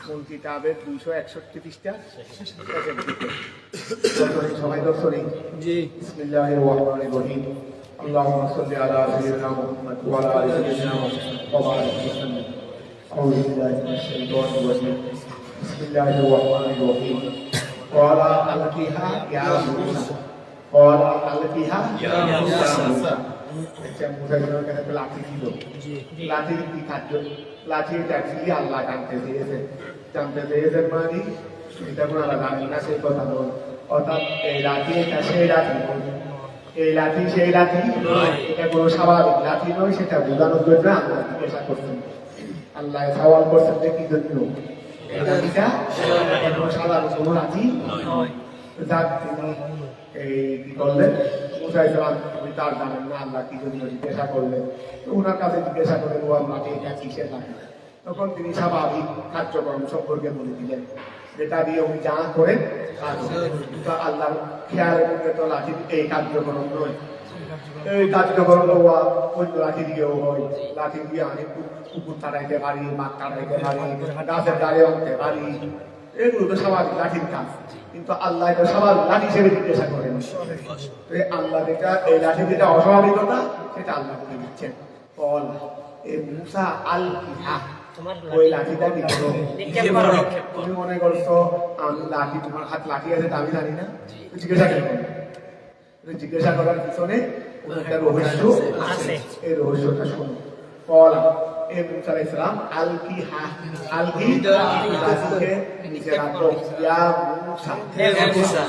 কোন কিতাবের 261 পৃষ্ঠা সবাই দর্শনে জি বিসমিল্লাহির রহমানির রহিম আল্লাহুম্মা সাল্লি আলা সাইয়্যিদিনা মুহাম্মদ ওয়া আলা আলি সাইয়্যিদিনা মুহাম্মদ ওয়া বারিক ওয়াসাল্লিম আউযু বিল্লাহি মিনাশ শাইতানির রাজিম বিসমিল্লাহির রহমানির রহিম ক্বালা আলকিহা ইয়া মূসা ক্বালা আলকিহা ইয়া মূসা আচ্ছা মুসা যখন কাছে লাঠি ছিল লাঠি কি খাদ্য লাঠি অ্যাকচুয়ালি আল্লাহ জানতে চেয়েছেন মানে এটা কোনো আল্লাহ জানেন না সেই কথা নয় অর্থাৎ এই লাঠি এটা সেই লাঠি এই লাঠি সেই লাঠি এটা কোনো স্বাভাবিক লাঠি নয় সেটা বোঝানোর জন্য আল্লাহ জিজ্ঞাসা করছেন আল্লাহ সওয়াল করছেন যে কি জন্য এই লাঠিটা কোনো সাধারণ কোনো লাঠি নয় যাক তিনি এই কি করলেন মুসা ইসলাম তার জানেন না আল্লাহ কি জন্য জিজ্ঞাসা করলেন তো ওনার কাছে জিজ্ঞাসা করলেন ও লাঠি এটা কিসের লাঠি তখন তিনি স্বাভাবিক কার্যক্রম সম্পর্কে বলে দিলেন যেটা দিয়ে উনি যা করেন আল্লাহর খেয়ালের মধ্যে তো লাঠি এই কার্যক্রম নয় এই কার্যক্রম অন্য লাঠি দিয়েও হয় লাঠি দিয়ে আমি কুকুর তাড়াইতে পারি মাছ তাড়াইতে পারি গাছের গাড়ি আনতে পারি এগুলো তো স্বাভাবিক লাঠির কাজ কিন্তু আল্লাহ এটা স্বাভাবিক লাঠি হিসেবে জিজ্ঞাসা করেন তো আল্লাহ যেটা এই লাঠি যেটা অস্বাভাবিকতা সেটা আল্লাহ বলে দিচ্ছেন বল এই মুসা আল কিহা ওই লাঠিটা তুমি মনে করছো আমি লাঠি তোমার হাত লাঠি আছে আমি জানি না জিজ্ঞাসা কেন জিজ্ঞাসা করার পিছনে একটা রহস্য আছে এই রহস্যটা শোনো বল এ মুসা আলাইহিস সালাম আল কিহা আল কি লাঠিকে নিচে রাখো ইয়া মুসা হে মুসা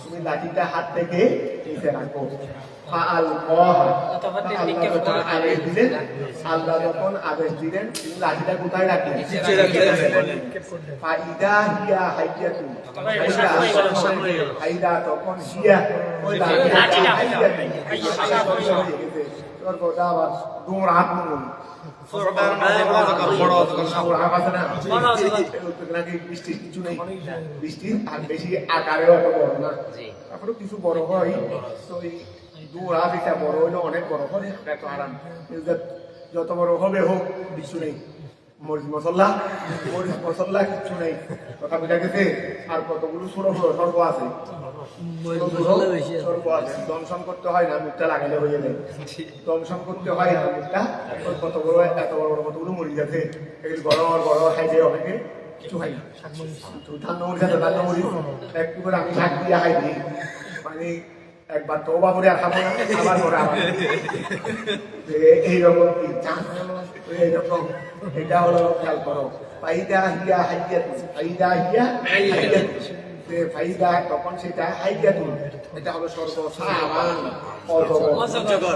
তুমি লাঠিটা হাত থেকে নিচে রাখো আল্লাহ যখন আদেশ দিলেন তিনি লাঠিটা কোথায় রাখলেন তখন বৃষ্টির কিছু নেই বৃষ্টির আর বেশি আকারেও এত বড় না তারপরে কিছু বড় হয় তো দৌড়া এটা বড় হইলো অনেক বড় হবে এত আরাম যত বড় হবে হোক কিছু নেই মরিচ মশলা কিছু নেই কথা বোঝা গেছে আর কতগুলো ছোট ছোট সর্ব আছে দংশন করতে হয় না মুখটা লাগাইলে হয়ে যায় দংশন করতে হয় না মুখটা কত বড় এত বড় বড় কতগুলো মরিচ আছে এগুলো বড় বড় খাইতে অনেকে কিছু হয় না ধান্য মরিচ আছে ধান্য মরিচ একটু করে আমি শাক দিয়ে খাই দিই মানে একবার তো বাবুরে আর খাবো না আবার করে আবার এইরকম এইরকম এটা হলো খেয়াল করো ফাইদা হিয়া হাইয়া ফাইদা হিয়া হাইয়া ফাইদা তখন সেটা হাইয়া তুল এটা হলো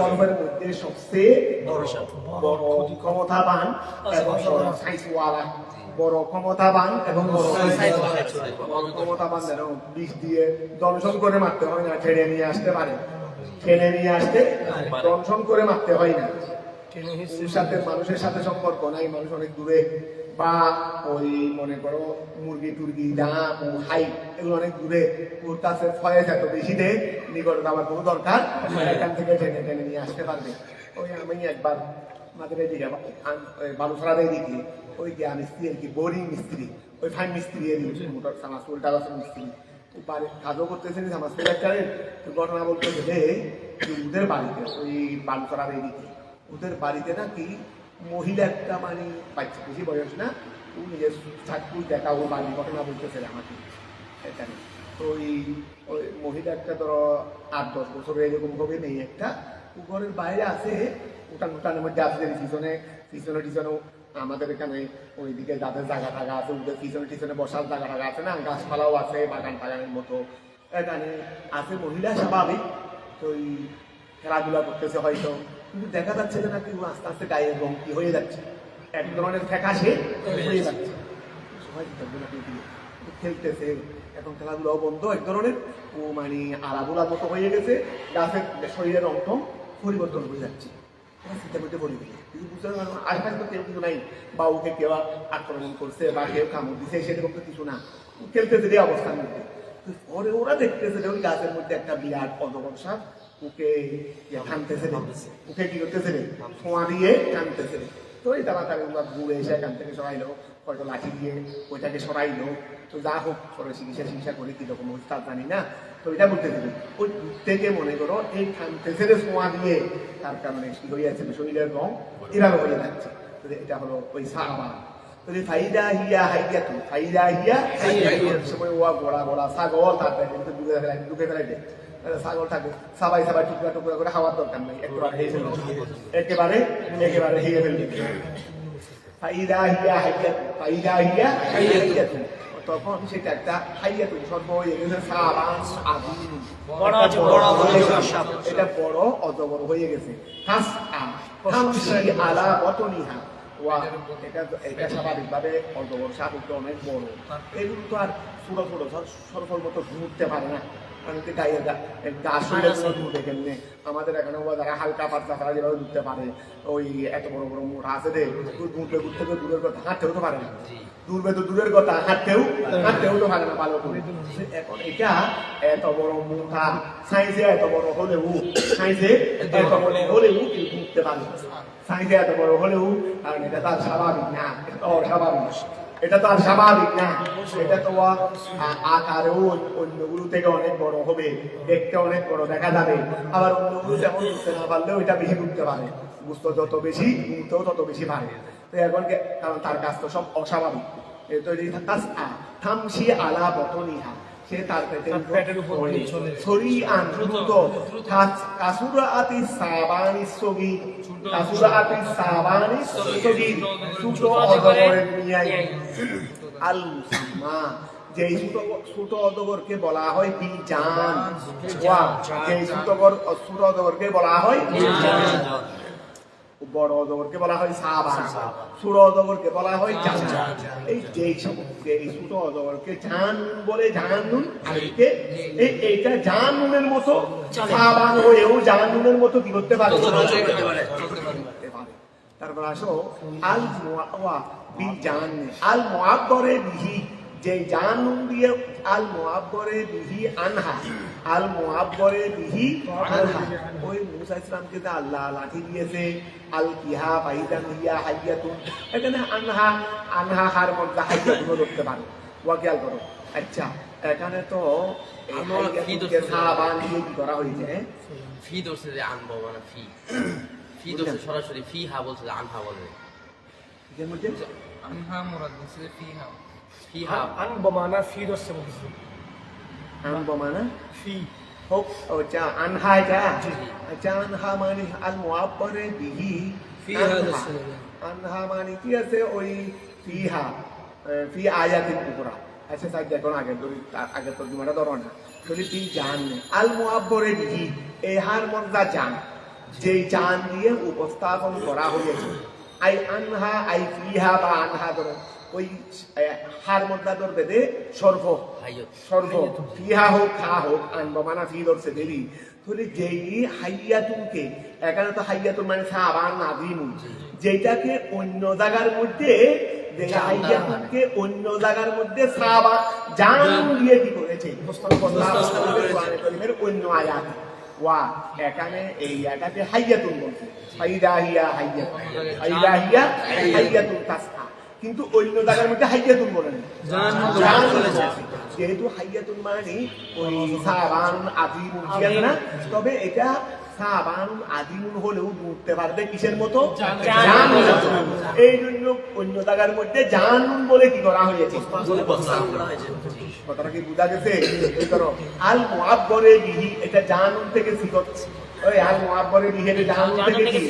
সর্বের মধ্যে সবচেয়ে বড় ক্ষমতাবান এবং সাইজওয়ালা বড় ক্ষমতাবান এবং ক্ষমতাবান যেন বিষ দিয়ে দংশন করে মারতে হয় না ছেড়ে নিয়ে আসতে পারে ছেড়ে নিয়ে আসতে দংশন করে মারতে হয় না সাথে মানুষের সাথে সম্পর্ক নাই মানুষ অনেক দূরে বা ওই মনে করো মুরগি টুরগি ডাঙা হাই এগুলো অনেক দূরে ওর কাছে ফয়েজ এত বেশি দেয় নিকটতা আমার কোনো দরকার এখান থেকে টেনে টেনে নিয়ে আসতে পারবে ওই আমি একবার আমাদের এদিকে বালুছড়ার এদিকে ওই যে মিস্ত্রি আর কি বোরিং মিস্ত্রি ওই ফাইন মিস্ত্রি মোটর সামাজপুর টালাসের মিস্ত্রি কাজও করতেছেন সামাজপুর একটা ঘটনা বলতেছে যে ওদের বাড়িতে ওই বালুছড়ার এদিকে ওদের বাড়িতে নাকি মহিলা একটা মানে বাচ্চা বেশি বয়স না ও নিজের চাকরি দেখা ও বাড়ির ঘটনা বলতেছে আমাকে এখানে তো ওই মহিলা একটা ধরো 8-10 বছর এরকম হবে নেই একটা ঘরের বাইরে আছে উঠানের মধ্যে আছে পিছনে টিছনেও আমাদের এখানে ওইদিকে যাদের জায়গা টাগা আছে ওদের পিছনে বসার জায়গা টাগা আছে না গাছপালাও আছে বাগান টাগানের মতো এখানে আছে মহিলা স্বাভাবিক তো ওই খেলাধুলা করতেছে হয়তো কিন্তু দেখা যাচ্ছে যে নাকি আস্তে আস্তে গায়ের রং কি হয়ে যাচ্ছে এক ধরনের ফ্যাকাশে হয়ে যাচ্ছে সবাই খেলতেছে এখন খেলাধুলাও বন্ধ এক ধরনের ও মানে আলাদুলার মতো হয়ে গেছে গাছের শরীরের রং টং পরিবর্তন হয়ে যাচ্ছে শীতের মধ্যে পড়ে গেছে কিন্তু বুঝতে পারলাম আশেপাশে তো কেউ কিছু নাই বা ওকে কেউ আক্রমণ করছে বা কেউ কামড় দিছে সেরকম তো কিছু না খেলতেছে যে অবস্থার মধ্যে পরে ওরা দেখতেছে যে ওই গাছের মধ্যে একটা বিরাট অজগর সাপ ওকে টানতেছে ওকে কি করতেছে ছোঁয়া দিয়ে টানতেছে তো এই তাড়াতাড়ি ঘুরে এসে এখান থেকে সবাই লোক হয়তো লাঠি দিয়ে ওইটাকে সরাইলো, তো যা হোক সরে চিকিৎসা করে কীরকম তা জানি না, তো এটা বলতে দেবে ওই থেকে মনে করো এই থানতেছে ছোঁয়া দিয়ে তার কারণে কি হয়ে যাচ্ছে শরীরের রং এভাবে হয়ে যাচ্ছে। তো এটা হলো ওই সাবা। তো ফাইদা হিয়া হাইয়াতু, ফাইদা হিয়া হাইয়াতু সময় ওয়া গোড়া গোড়া ছাগল তারপরে কিন্তু ঢুকে ফেলাই দেয়, ছাগল থাকে সবাই টুকরা টুকরা করে খাওয়ার দরকার নেই, একেবারে হেয়ে ফেলবে। ফাইদা হিয়া হাইয়াতু, ফাইদা হিয়া হাইয়াতু, তখন সেটা একটা হাইয়াতু সর্ব হয়ে গেছে সাবান আদিম, এটা বড় অজগর হয়ে গেছে। তামশি আলা বতনিহা, এটা স্বাভাবিকভাবে অজগর সাপটা অনেক বড়, এগুলো তো আর ছোট ছোট সরফল মতো ঘুরতে পারে না, আমাদের এখানে যারা হালকা পাতলা তারা যেভাবে ঘুরতে পারে, ওই এত বড় বড় মোটা আছে রে, ঘুরতে ঘুরতে দূরের কথা হাঁটতেও তো পারে না, দূরবে তো দূরের কথা হাঁটতেও তো পারে না ভালো করে। এখন এটা এত বড় মোটা সাইজে এত বড় হলেও কিন্তু ঘুরতে পারে, সাইজে এত বড় হলেও, কারণ এটা তার স্বাভাবিক না, অস্বাভাবিক, এটা তো আর স্বাভাবিক না, এটা তো আকারেও অন্যগুলো থেকে অনেক বড় হবে, দেখতে অনেক বড় দেখা যাবে, আবার অন্যগুলো যেমন ঘুরতে না পারলেও এটা বেশি ঘুরতে পারে, বুঝতে যত বেশি ঘুরতেও তত বেশি পারে। তো এখন কারণ তার কাজ তো সব অস্বাভাবিক, থামসি আলা বতনিহা, সে তার পেটের উপরে সরিআন দ্রুত, কাসুরাতি সাবানি সগীর, কাসুরাতি সাবানি সগীর, ছোট অজগরের মিয়াই আল মুসাম্মা, যে ছোট অজগরকে বলা হয় বিজান, যে ছোট অজগরকে বলা হয় বিজান, বড় অজগরকে বলা হয় সাবান, ছোট অজগরকে বলা হয় জান। এই ছোট অজগরকে জান বলে, জানুন আরেককে, এইটা জানুনের মতো সাবান হয়েও জানুনের মতো কি করতে পারে। তারপর আসো আল মুআওয়া বিল জান, আল মুআব্বরে বিহি, যে জানুন দিয়ে আল মুআব্বরে বিহি আনহা, আল মুআব্বরে বিহি আনহা, ওই মুসা ইসলামকে যে আল্লাহ লাঠি দিয়েছে, আল কিহা ফাইদান হিয়া হাইয়াতুন, এখানে আনহা হার মধ্যে হাইয়াতুন ধরতে পারো, ওয়া খেয়াল করো। আচ্ছা এখানে তো সাবান দিয়ে কি করা হয়েছে, ফি দর্শে যে আনবো মানে ফি দর্শে সরাসরি ফি হা বলছে, আনহা বলে এর মধ্যে আনহা মুরাদ বলছে ফিহা, ফিহা আনবো মানে ফি দর্শে বলছে, আনবো মানে ফি হোক, আচ্ছা আনহা, আচ্ছা আনহা মানে আল মুআব্বরে বিহি আনহা মানে কি আছে ওই ফিহা ফি আয়াতিন উখরা। আচ্ছা স্যার দেখুন আগের তর্জমাটা ধরো না, বলি ফি জান আল মুআব্বরে বিহি, এই হার মধ্যে জান, যেই জান দিয়ে উপস্থাপন করা হয়েছে, আই আনহা আই ফিহা বা আনহা ধরো, ওই হার মধ্যে ধরবে দে সর্ব ফিহা হোক খা হোক, আনবো মানা ফি ধরছে দেরি, তাহলে যেই হাইয়াতুনকে, এখানে তো হাইয়াতুন মানে সাবান আযীমুন, যেটাকে অন্য জায়গার মধ্যে, যে হাইয়াতুনকে অন্য জায়গার মধ্যে সাবান জান দিয়ে কি করেছে অন্য আয়াত, ওয়া এখানে এই জায়গাতে হাইয়াতুন বলছে, ফাইদা হিয়া হাইয়াতুন, ফাইদা হিয়া হাইয়াতুন তাসআ, কিন্তু অন্য জায়গার মধ্যে হাইয়াতুন বলে না, যেহেতু হাইয়াতুন মানে ওই সাবান আযীমুন আছে না, তবে এটা সাবান আযীমুন হলেও ঘুরতে পারবে কিসের মতো, জানুন, এই জন্য অন্য জায়গার মধ্যে জানুন বলে কি করা হয়েছে, কথাটা কি বুঝা গেছে? এই করো আল মুআব্বরে বিহি, এটা জানুন থেকে সিগত, ওই আল মুআব্বরে বিহি এটা জানুন থেকে কি,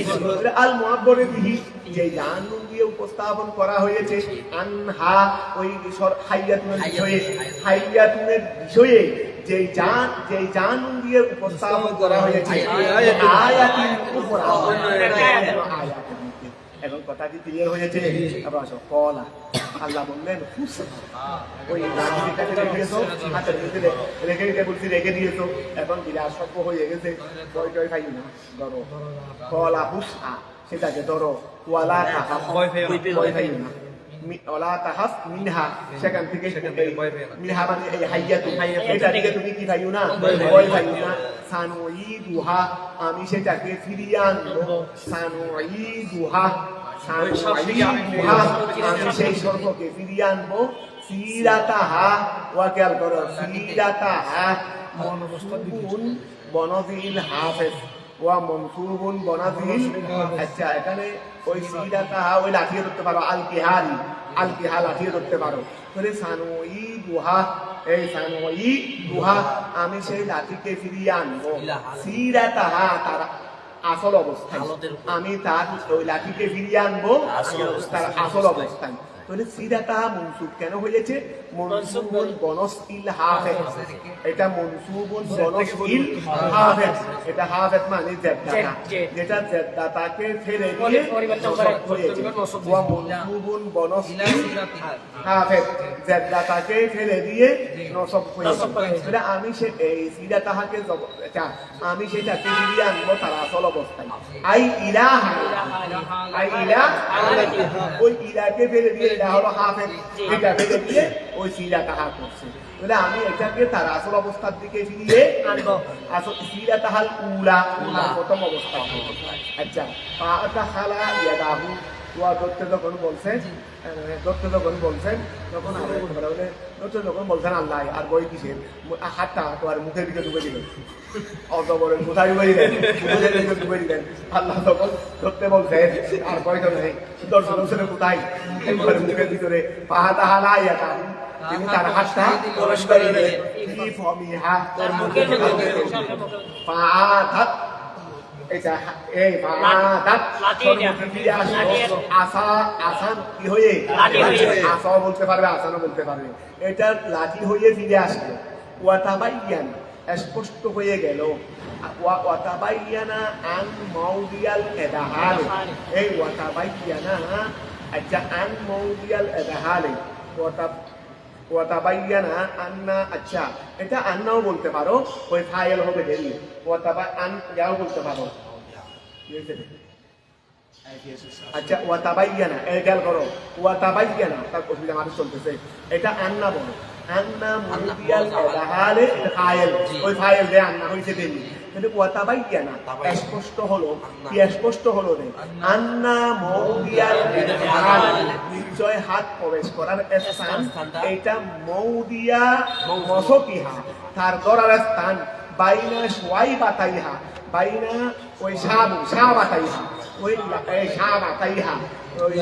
আল মুআব্বরে বিহি, যে জানুন দিয়ে উপস্থাপন করা হয়েছে, আনহা ওই হাইয়াতুনের বিষয়ে, যে জানুন দিয়ে উপস্থাপন করা হয়েছে আয়াতিন উখরা, এখন কথা কি ক্লিয়ার হয়েছে? আবার আসো কলা, আল্লাহ বললেন ওই লাঠিটাকে রেখেছো, হাতের ভিতরে রেখে দিয়েছো, এখন বিরাট সভ্য হয়ে গেছে, ভয় টয় খাই না, ধরো কলা হুসা, সেটাকে ধরো, ওয়ালা তাহাফ, ভয় খাই না, ওয়ালা তাহাফ মিনহা, সেখান থেকে মিনহা মানে এই হাইয়াতুন, এটা থেকে তুমি কি খাইও না, ভয় খাইও না, সানুঈদুহা, আমি সেটাকে ফিরিয়ে আনবো, সানুঈদুহা, আমি সেই সর্বকে ফিরিয়ে আনবো সিরাতাহা ওয়া খেয়াল করো সিরাতাহা মনসুবুন বনজিল হাফেজ ওয়া মনসুবুন বনজিল আচ্ছা এখানে ওই সিরাতাহা ওই লাঠিয়ে ধরতে পারো আল কিহা লাঠিয়ে ধরতে পারো তাহলে সানুই দুহা এই সানুই দুহা আমি সেই লাঠিকে ফিরিয়ে আনবো সিরাতাহা তার আসল অবস্থায় আমি তার ওই লাঠিকে ফিরিয়ে আনবো তার আসল অবস্থায় তাহলে সিরাতাহা মনসুব কেন হয়েছে মনসুবুল বনসিল হাফেজ এটা মনসুবুল বনসিল হাফেজ এটা হাফেজ মানে জেদ্দাতা যেটা জেদ্দাতাকে ফেলে দিয়ে নসব হয়েছে ওয়া মনসুবুল বনসিল হাফেজ জেদ্দাতাকে ফেলে দিয়ে নসব হয়েছে তাহলে আমি সে এই সিরাতাহাকে আমি সেটাকে ফিরিয়ে আনবো তার আসল অবস্থায় আই ইলাহা ওই ইলাকে ফেলে দিয়ে এটা হলো হাফেজ এটা ফেলে দিয়ে ওই সিরাতাহা করছে তাহলে আমি এটাকে তার আসল অবস্থার দিকে ফিরিয়ে আনবো আসল সিরাতাহাল উলা প্রথম অবস্থা আচ্ছা ফাতাহালা ইয়াদাহু ওয়া দত্তে যখন বলছেন তখন যখন বলছেন আল্লাহ আর বই কিসের হাতটা তোমার মুখের দিকে ঢুকে দিলেন অত বলেন কোথায় ঢুকে দিলেন মুখের দিকে ঢুকে দিলেন আল্লাহ তখন ধরতে বলছেন আর বই তো নেই দর্শন হোসেনের কোথায় একবার মুখের ভিতরে পাহাতাহালা ইয়াদাহু তিনি তার হাতটা প্রবেশ করে দিলেন ফি ফমিহা তার মুখের ভিতরে ফাআতাত এটা এই ফাআতাত আসান কি হয়ে আসা বলতে পারবে আসানও বলতে পারবে এটা লাঠি হয়ে ফিরে আসবে ওয়াতাবাইয়ান স্পষ্ট হয়ে গেল ওয়াতাবাইয়ানা আন মাউদিয়াল এদাহাল এই ওয়াতাবাইয়ানা আচ্ছা আন মাউদিয়াল এদাহাল ওয়াতাবাইয়ানা আন্না আচ্ছা এটা আন্নাও বলতে পারো ওই ফাইল হবে দেরি ওয়াতাবা আন যাও বলতে পারো আচ্ছা ওয়াতাবাইয়ানা এই খেয়াল করো ওয়াতাবাইয়ানা তার অসুবিধা মানুষ চলতেছে এটা আন্না বলো আন্না মুদিয়াল এদাহালে এটা ফাইল ওই ফাইল যে আন্না হইছে দেরি কিন্তু ওয়াতাবাইয়ানা স্পষ্ট হলো কি স্পষ্ট হলো রে আন্না মুদিয়াল এদাহাল নিশ্চয় হাত প্রবেশ করার স্থান এটা মৌদিয়া মসকিহা তার দরার স্থান বাইনা শুয়াই বাতাইহা বাইনা ওই শাহ বাতাইহা ওই শাহ বাতাইহা ওই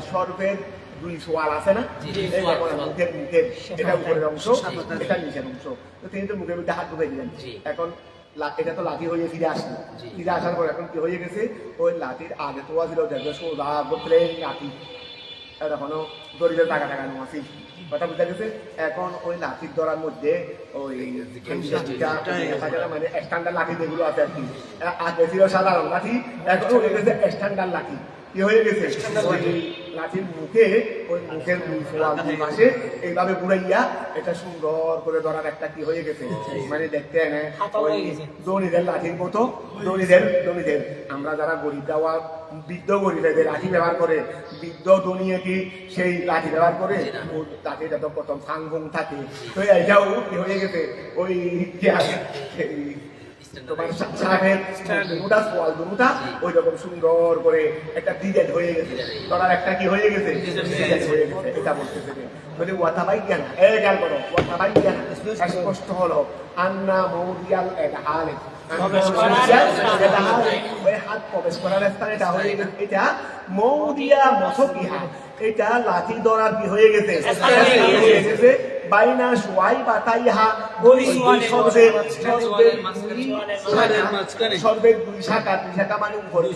সর্বের দুই সোয়াল আছে না মুখের এটা উপরের অংশ এটা নিচের অংশ তো তিনি তো মুখের মধ্যে হাত ঢুকে দিলেন এখন এটা তো লাঠি হয়ে ফিরে আসলো ফিরে আসার পর এখন কি হয়ে গেছে ওই লাঠির আগে তো ছিল সোজা প্লেন লাঠি এখনো দরিদ্র টাকা টাকানো আছে কথা বুঝা গেছে এখন ওই লাঠির ধরার মধ্যে ওই মানে স্ট্যান্ডার্ড লাঠি যেগুলো আছে আর কি আগে ছিল সাধারণ লাঠি এখন হয়ে গেছে স্ট্যান্ডার্ড লাঠি কি হয়ে গেছে লাঠির মুখে ওই মুখের দুই পাশে এইভাবে ঘুরাইয়া এটা সুন্দর করে ধরার একটা কি হয়ে গেছে মানে দেখতে ওই দড়িদের লাঠির মতো দড়িদের আমরা যারা গরিব দেওয়া বৃদ্ধ গরিবেদের লাঠি ব্যবহার করে বৃদ্ধ দনিয়ে কি সেই লাঠি ব্যবহার করে লাঠিটা তো প্রথম ফাং থাকে তো এটাও কি হয়ে গেছে ওই তোমার ওই রকম সুন্দর করে একটা ডিজাইন হয়ে গেছে ধরার একটা কি হয়ে গেছে এটা বলতেছে মানে ওয়াতাবাইয়ানা এই খেয়াল করো ওয়াতাবাইয়ানা স্পষ্ট হলো আন্না মৌদিয়াল এদাহালে হাত প্রবেশ করার স্থান এটা হয়ে গেছে এটা মৌদিয়া মসকিহা এটা লাঠি ধরার কি হয়ে গেছে বাইনা শুয়াই বাতাইহা ওই সর্বের দুই শাখা মানে উপরে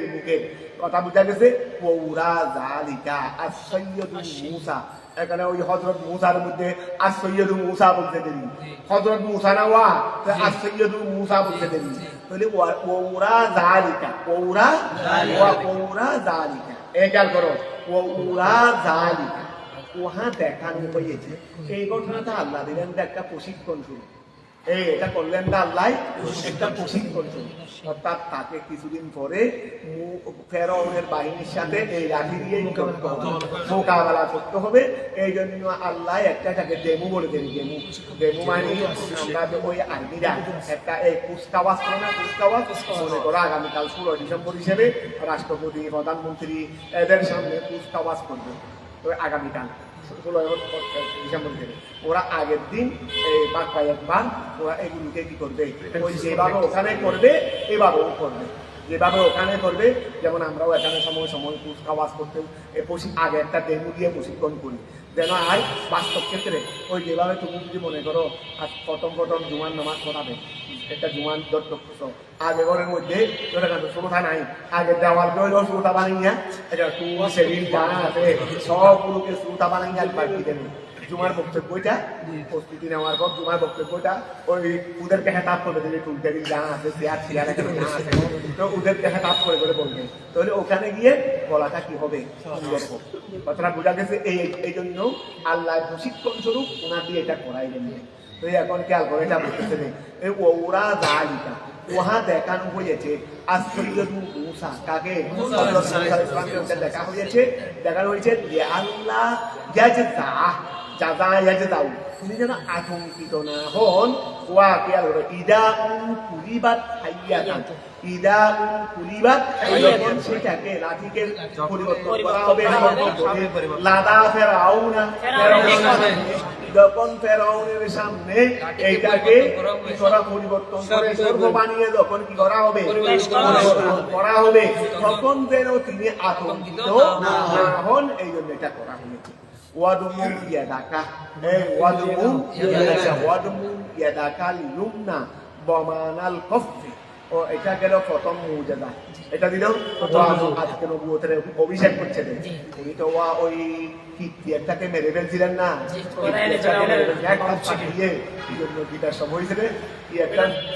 মুখে কথা বুঝা গেছে পৌরা জালিকা আসসাইয়্যিদুল মূসা এখানে ওই হযরত মূসার মধ্যে আসসাইয়্যিদুল মূসা বলতে দেরি হযরত মূসা না ওয়া আসসাইয়্যিদুল মূসা বলতে দেরি তাহলে পৌরা জালিকা পৌরা জালিকা এই খেয়াল করো পৌরা জালিকা ওহা দেখানো হয়েছে এই ঘটনাটা আল্লাহ দিলেন একটা প্রশিক্ষণ শুরু এটা করলেন না আল্লাহ একটা প্রশিক্ষণ করছেন, অর্থাৎ তাকে কিছুদিন পরে ফেরাউনের বাহিনীর সাথে এই লাঠি দিয়ে মোকাবেলা করতে হবে। এই জন্য আল্লাহ একটাকে ডেমু বলে দেন। ডেমু মানে আমরা ওই আর্মিরা একটা এই কুচকাওয়াজ করে না, কুচকাওয়াজ মনে করো আগামীকাল 16 ডিসেম্বর হিসেবে রাষ্ট্রপতি প্রধানমন্ত্রী এদের সামনে কুচকাওয়াজ করবে তো আগামীকাল 16 ডিসেম্বর থেকে। ওরা আগের দিন এই একবার ওরা এগুলিকে কি করবে, ওই যেভাবে ওখানে করবে এভাবেও করবে, যেভাবে ওখানে করবে। যেমন আমরাও এখানে সময় সময় কুচকাওয়াজ করতে আগে একটা ডেমু দিয়ে প্রশিক্ষণ করি, যেন আর বাস্তব ক্ষেত্রে ওই যেভাবে তুমি যদি মনে করো আর প্রথম জুমার নামাজ পড়াবে, একটা জুমান দর্শক আগে ঘরের মধ্যে শ্রোতা নাই, আগে দেওয়াল গেলেও শ্রোতা বানাইয়া এটা টুল সেভিং জানা আছে সবগুলোকে শ্রোতা বানাইয়া একবার কি দেবে জুমার বক্তব্যটা প্রস্তুতি নেওয়ার পর জুমার বক্তব্যটা ওই ওদেরকে হেটাপ করে দেবে, টুল টেবিল জানা আছে, চেয়ার এখানে জানা আছে, তো ওদেরকে হেটাপ করে বলবে, তাহলে ওখানে গিয়ে বলাটা কি হবে সুন্দর হবে। কথাটা বোঝা গেছে। এই জন্য আল্লাহ প্রশিক্ষণ স্বরূপ ওনার দিয়ে এটা করাই দেন। তো এখন খেয়াল করে এটা বলতেছে ওরা জালিকা ওহা দেখানো হয়েছে মুসা কাকে দেখা হয়েছে, দেখানো হয়েছে যে আল্লাহ তুমি যেন আতঙ্কিত না হন। ওয়া খেয়াল করে কুলিবাত হাইয়াতান, কুলিবাত যখন সেটাকে লাঠিকে পরিবর্তন করা হবে, লাদা ফেরাউনা যখন ফেরাউনের সামনে এইটাকে পরিবর্তন করে স্বর্গ বানিয়ে যখন কি করা হবে তখন যেন তিনি আতঙ্কিত না হন, এই জন্য এটা করা হয়েছে। ওয়াদুমু ইয়াদাকা ইয়াদাকা লিউমনা বমানাল কফি। ও এটা গেল প্রথম মুজিজা, এটা দিল আজকে নবুয়তের অভিষেক করছে। উনি তো ওই কিপ্তিয়ারটাকে মেরে ফেলছিলেন না,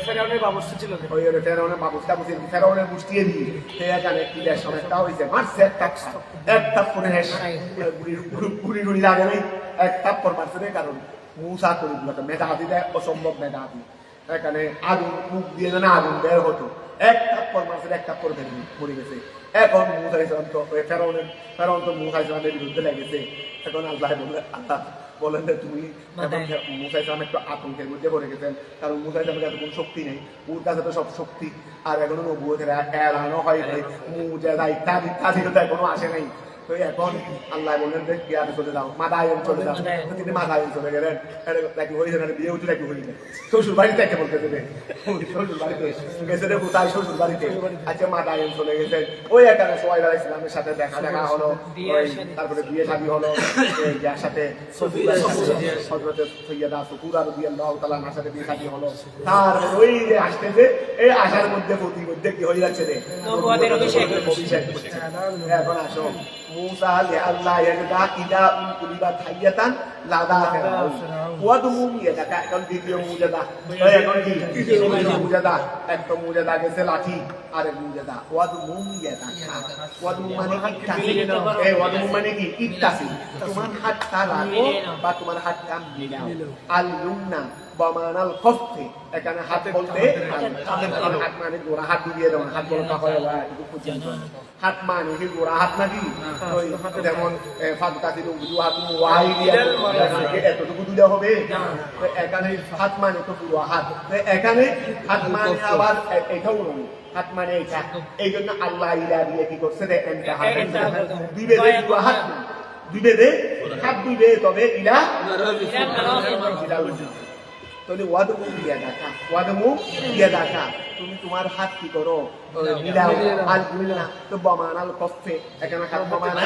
ফেরাউনের বাবুর্চি ফেরাউনের মুষ্টিয়ে দিয়ে সেখানে কিলার সময়টা হয়েছে মারছে এক থাপ্পড়ে গুড়ি গুড়ি লাগে নাই, এক থাপ্পড় মারছে। কারণ মুসা তরিগুলোকে মেধাবী দেয়, অসম্ভব মেধাবী। এখানে আগুন মুখ দিয়ে যেন আগুন বের হতো, এক থাপ্পড় মারছে, এক থাপ্পড় মরে গেছে। এখন মুসা ইসলাম তো ফেরাউন তো মুসা ইসলামের বিরুদ্ধে লেগেছে। এখন আল্লাহ বলেন যে তুমি মুসা ইসলাম একটু আতঙ্কের মধ্যে পড়ে গেছেন, কারণ মুসা ইসলামের কাছে কোনো শক্তি নেই, ওর কাছে তো সব শক্তি আর এখনো নবুয়তের এলানো হয় নাই, মুজিজা ইত্যাদি তো এখনো আসে নাই। তো এখন আল্লাহ বললেন যে ইয়াতে চলে যাও, মাদায়ন চলে যাও। তিনি মাদায়ন চলে গেলেন, হয়েছে না বিয়ে উঠে হয়ে শ্বশুর বাড়িতে একে বলতে দেবে, শ্বশুর বাড়িতে গেছে রে কোথায় শ্বশুর বাড়িতে। আচ্ছা মাদায়ন চলে গেছেন, ওই এখানে সোহাইব আলাইহিস সালামের সাথে দেখা হলো, তারপরে বিয়ে শাদী হলো, যার সাথে হযরত সাইয়্যিদা সুকুরা রাদিয়াল্লাহু তাআলা আনহার সাথে বিয়ে শাদী হলো। তারপর ওই যে আসতেছে এই আশার মধ্যে মধ্যে কি হয়ে যাচ্ছে রে নবুয়তের অভিষেক করছে। এখন আসো মুসা আল্লাহ ইয়াদা ইদা কুলিবাত হাইয়াতান লাদা ফেরাউন ওয়াদুম ইয়াদা। এখন দ্বিতীয় মুজিজা, এখন কি মুজিজা, একটা মুজিজা গেছে লাঠি, আর এক মুজিজা ওয়াদুম ইয়াদা। ওয়াদুম মানে ইত্তাসি, ওয়াদুম মানে কি ইত্তাসি, তোমার হাতটা রাখো বা তোমার হাতটা মিলাও। আল লুমনা বমানাল কফি, এখানে হাত বলতে হাত মানে গোড়া হাত দিয়ে দেওয়া, হাত বলতে হয় হাত মানে কি গোড়া হাত নাকি, যেমন এতটুকু দিলে হবে। এখানে হাত মানে তো পুরো হাত, এখানে হাত মানে আবার এটাও নয়, হাত মানে এটা। এই জন্য আল্লাহ ইলা দিয়ে কি করছে দিবে হাত না দিবে হাত দিবে, তবে ইলা তাহলে ওয়াদমু ইয়াদাকা তুমি তোমার হাত কি করো মিলাও। আল মিলনা তো বমানাল কফে, এখানে হাত বমানা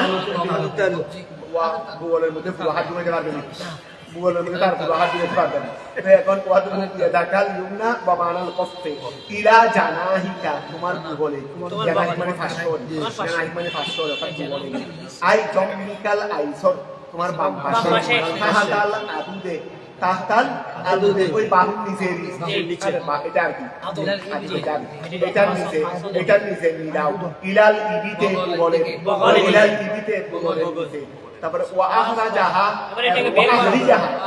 বুগলের মধ্যে পুরো হাত দিতে পারবে না, বুগলের মধ্যে তার পুরো হাত দিতে পারবে না। এখন ওয়াদমু ইয়াদাকা লুমনা বমানাল কফে ইলা জানাহিকা, তোমার বুগলে, জানাহি মানে ফাঁসর, জানাহি মানে ফাঁসর অর্থাৎ বুগলে। আই জমিকাল আইসর, তোমার বাম পাশে, তাহাতাল আদুদে, তাহতাল ওই বাহুর নিচে এটা আর কি এটার নিচে মিলাও ইলাল ইবিতে বলে ইলাল ইবিতে বলে তারপরে ওয়া আখরাজাহা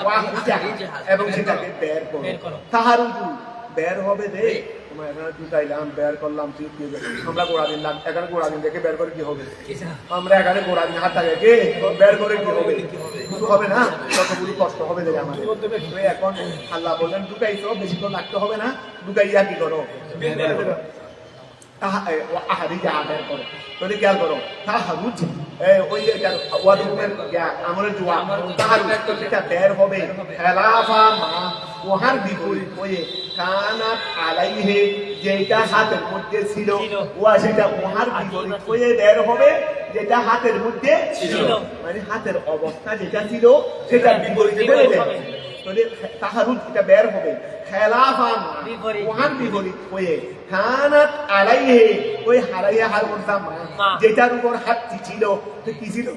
ওয়া আখরিজাহা এবং সেটাকে বের করো তাহারুজু বের হবে দে তোমার এখানে জুতাইলাম বের করলাম ঠিক আমরা গোড়া দিলাম এখানে গোড়া দিন দেখে বের করে কি হবে আমরা এখানে গোড়া দিন হাতটা রেখে বের করে কি হবে কিছু হবে না কতগুলি কষ্ট হবে দেখে আমাদের এখন আল্লাহ বললেন ঢুকাইছো বেশি তো লাগতে হবে না ঢুকাইয়া কি করো বের করো তাহলে খেয়াল করো তাহারুজ ওই ওয়াদুমের আমলের জোয়া তাহারুজ সেটা বের হবে খেলাফা মা ওহার বিপরীত হয়ে কানাত আলাইহে যেটা হাতের মধ্যে ছিল ওয়া সেটা ওহার বিপরীত হয়ে বের হবে যেটা হাতের মধ্যে ছিল মানে হাতের অবস্থা যেটা ছিল সেটা বিপরীত হয়ে যাবে তাহলে তাহারুজ এটা বের হবে খেলাফা ওহার বিপরীত হয়ে কানাত আলাইহে ওই হারাইয়া হার করতাম যেটার উপর হাতটি ছিল কি ছিল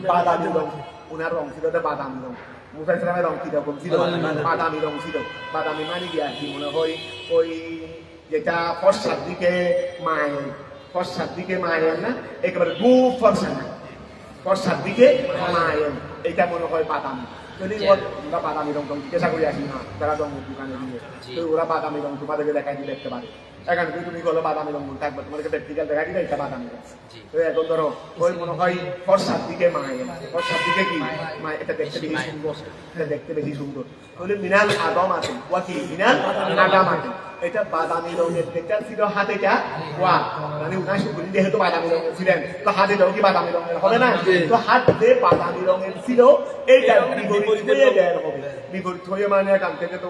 বাদামি রং ওনার রং ছিল বাদামি রং মুসা ইসলামের রং কিরকম ছিল বাদামি রং ছিল বাদামি মানে কি আর কি মনে হয় ওই যেটা ফর্সার দিকে মায়ের না একেবারে খুব ফর্সা না ফর্সার দিকে মায়ের এটা মনে হয় বাদামি ওরা বাদামি রং জিজ্ঞাসা করে আসি না যারা রঙ দোকানে দিয়ে ওরা বাদামি রং তোমাদেরকে দেখাই দিয়ে দেখতে পারে এখানে তুমি বলো বাদামি রং থাকবে তোমাকে প্র্যাকটিক্যাল দেখাই দিলে এটা বাদামি রং তো এখন ধরো ওই মনে হয় ফর্সার দিকে ফর্সার দিকে কি এটা দেখতে বেশি সুন্দর এটা দেখতে বেশি সুন্দর তাহলে মিনাল আদম আছে ওয়া কি মিনাল আদম আছে এটা বাদামি রঙের যেটা ছিল হাতেটা ওয়া মানে উনার শুকুরি যেহেতু বাদামি রঙের ছিলেন তো হাতেটাও কি বাদামি রঙের হবে না তো হাত যে বাদামি রঙের ছিল এইটা বিপরীত হয়ে বের হবে বিপরীত হয়ে মানে এখান থেকে তো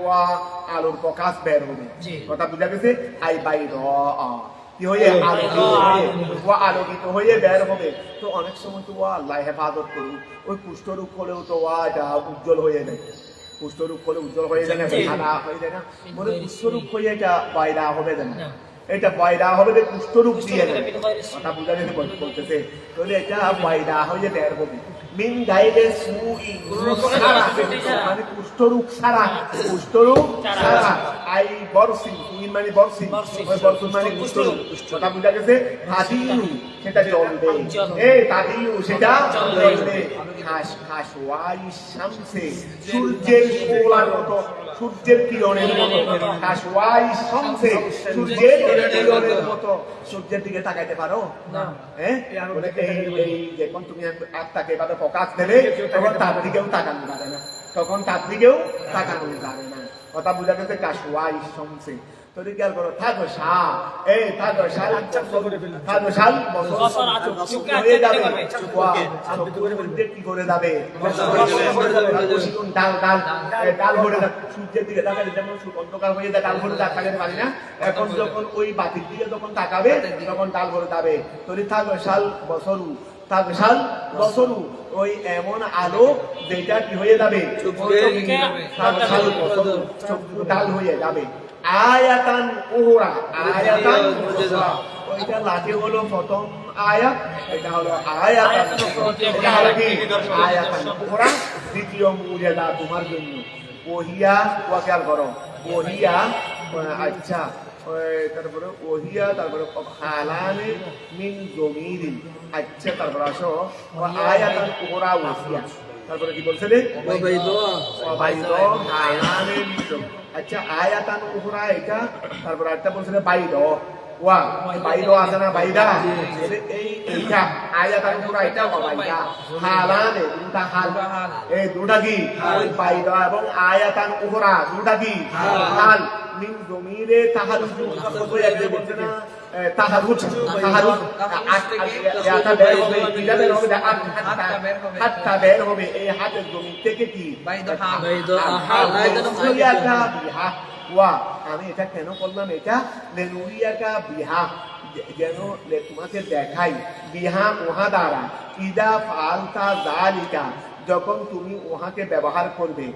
আলোর প্রকাশ বের হবে কথা বুঝা গেছে আই বাই কি হয়ে আলোকিত হয়ে বের হবে তো অনেক সময় তো আল্লাহ হেফাজত করুক ওই কুষ্ঠরোগ হলেও তো এটা উজ্জ্বল হয়ে যায় কুষ্ঠরোগ হলে উজ্জ্বল হয়ে যায় না সাদা হয়ে যায় না মানে কুষ্ঠরোগ হয়ে এটা বাইরা হবে না এটা বাইরা হবে যে কুষ্ঠরোগ দিয়ে কথা বুঝা গেছে বলতেছে তাহলে এটা বাইরা হয়ে বের হবে মিন গাইলে সুই মানে কুষ্ঠরোগ সারা আই বরসি সুই মানে বরসি ওই বরসি মানে কুষ্ঠরোগ কথা বুঝা গেছে হাদিউ সেটা জ্বলবে তাদিউ সেটা জ্বলবে খাস ওয়াই শামসে সূর্যের শোলার মতো সূর্যের কিরণের মতো খাস ওয়াই শামসে সূর্যের কিরণের মতো সূর্যের দিকে তাকাইতে পারো না এই যখন তুমি আত্মাকে এভাবে ফোকাস দেবে তখন তার দিকেও তাকানো যাবে না কথা বুঝা গেছে কাশুয়াই সমসে তোর খেয়াল করো থাকো কি করে যাবে ডাল ভরে সূর্যের দিকে তাকালে যেমন অন্ধকার হয়ে যায় ডাল ভরে তাকাতে পারি না এখন যখন ওই বাতির দিকে যখন তাকাবে তখন ডাল ভরে যাবে তোর থাকো বছরু ওই এমন আলো যেটা কি হয়ে যাবে ডাল হয়ে যাবে আয়াতান ওহরা ওইটা লাগে হলো প্রথম আয়াত এটা হলো আয়াতান এটা হলো কি আয়াতান ওহরা দ্বিতীয় মুজাদা তোমার জন্য ওহিয়া ওয়াকাল করো ওহিয়া আচ্ছা তারপরে ওহিয়া তারপরে হালানে মিন জমিরিন আচ্ছা তারপরে আসো আয়াতান ওহরা ওহিয়া তারপরে কি বলছে রে হালানে মিন আচ্ছা আয়াতান উখরা এটা তারপর একটা বলছিল বাইদ আছে না বাইদা এইটা আয়াতান উখরা এটা বাইদা হালানে দুটা হাল এই দুটা কি বাইদ এবং আয়াতান উখরা দুটা কি হাল মিন জমিরে তাহারুজ একজন বলছে না তাহারুজ আটা বের হবে কিলা বের হবে হাতটা বের হবে এই হাতের জমি থেকে কি আমি এটা কেন করলাম এটা লেনুরিয়াকা বিহা যেন তোমাকে দেখাই বিহা ওহা দ্বারা ইদা ফালতা যালিকা যখন তুমি ওহাকে ব্যবহার করবে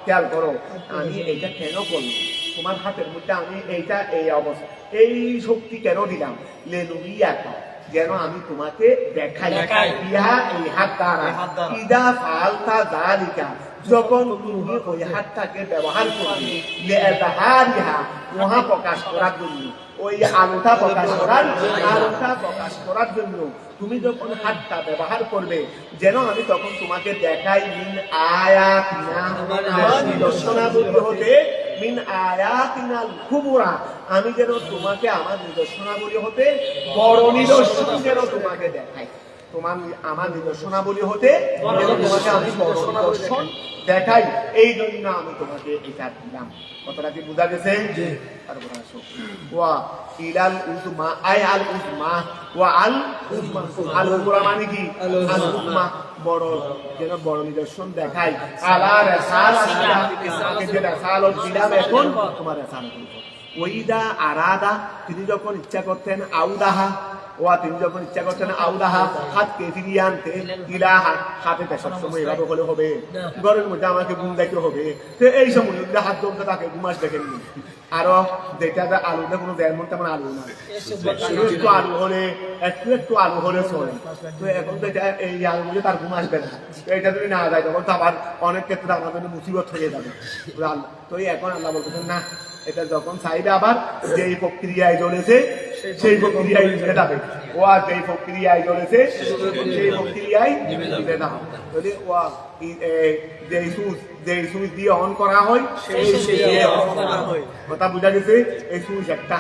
খেয়াল করো আমি এটা কেন করলাম তোমার হাতের মধ্যে আমি এইটা এই অবস্থা এই শক্তি কেন দিলাম লেনুরিয়াকা যেন আমি তোমাকে দেখাই ইহা এই হাত দ্বারা ইদা ফালতা যালিকা যখন তুমি ওই হাতটাকে ব্যবহার করবে লিআযহারিহা মহা প্রকাশ করার জন্য ওই আলোটা প্রকাশ করার জন্য তুমি যখন হাতটা ব্যবহার করবে যেন আমি তখন তোমাকে দেখাই মিন আয়াতিনা আমার নিদর্শনাবলী হতে মিন আয়াতিনাল কুবরা আমি যেন তোমাকে আমার নিদর্শনাবলী হতে বড় নিদর্শন যেন তোমাকে দেখাই তোমার আমার নিদর্শনাবলী হতে তোমাকে আমি বড় নিদর্শন দেখাই এই জন্য আমি তোমাকে এটা দিলাম কথাটা কি বোঝা গেছে তারপর আসো ওয়া ইলাল উজমা আই আল উজমা ওয়া আল উজমা আল উজমা মানে কি আল উজমা বড় যেন বড় নিদর্শন দেখাই আলা রাসালাতিকা যে রাসালত দিলাম এখন তোমার রাসালত ওইদা আরাদা তিনি যখন ইচ্ছা করতেন আউদাহা তিনি যখন ইচ্ছা করতেন আউদাহা হাতকে ফিরিয়ে আনতে ইলাহা হাতে সবসময় এভাবে হলে হবে ঘরের মধ্যে আমাকে ঘুম দেখতে হবে তো এই সময় যদি হাত জমতে তাকে ঘুমাস দেখেননি আরো যেটা আলুতে কোনো যেমন তেমন আলু না একটু আলু হলে একটু আলু হলে চলে তো এখন তো এটা এই আলু মধ্যে তার ঘুম আসবে না তো এটা যদি না যায় তখন তো আবার অনেক ক্ষেত্রে আমার জন্য মুসিবত হয়ে যাবে তো এখন আল্লাহ বলতেছেন না এটা যখন চাইবে আবার যেই প্রক্রিয়ায় চলেছে সেই প্রক্রিয়ায় নিভে যাবে ও আর যেই প্রক্রিয়ায় চলেছে সেই প্রক্রিয়ায় নিভে যাবে যদি ও যেই সুইচ দিয়ে অন করা হয় সেই দিয়ে অন করা হয় কথা বোঝা গেছে এই সুইচ একটা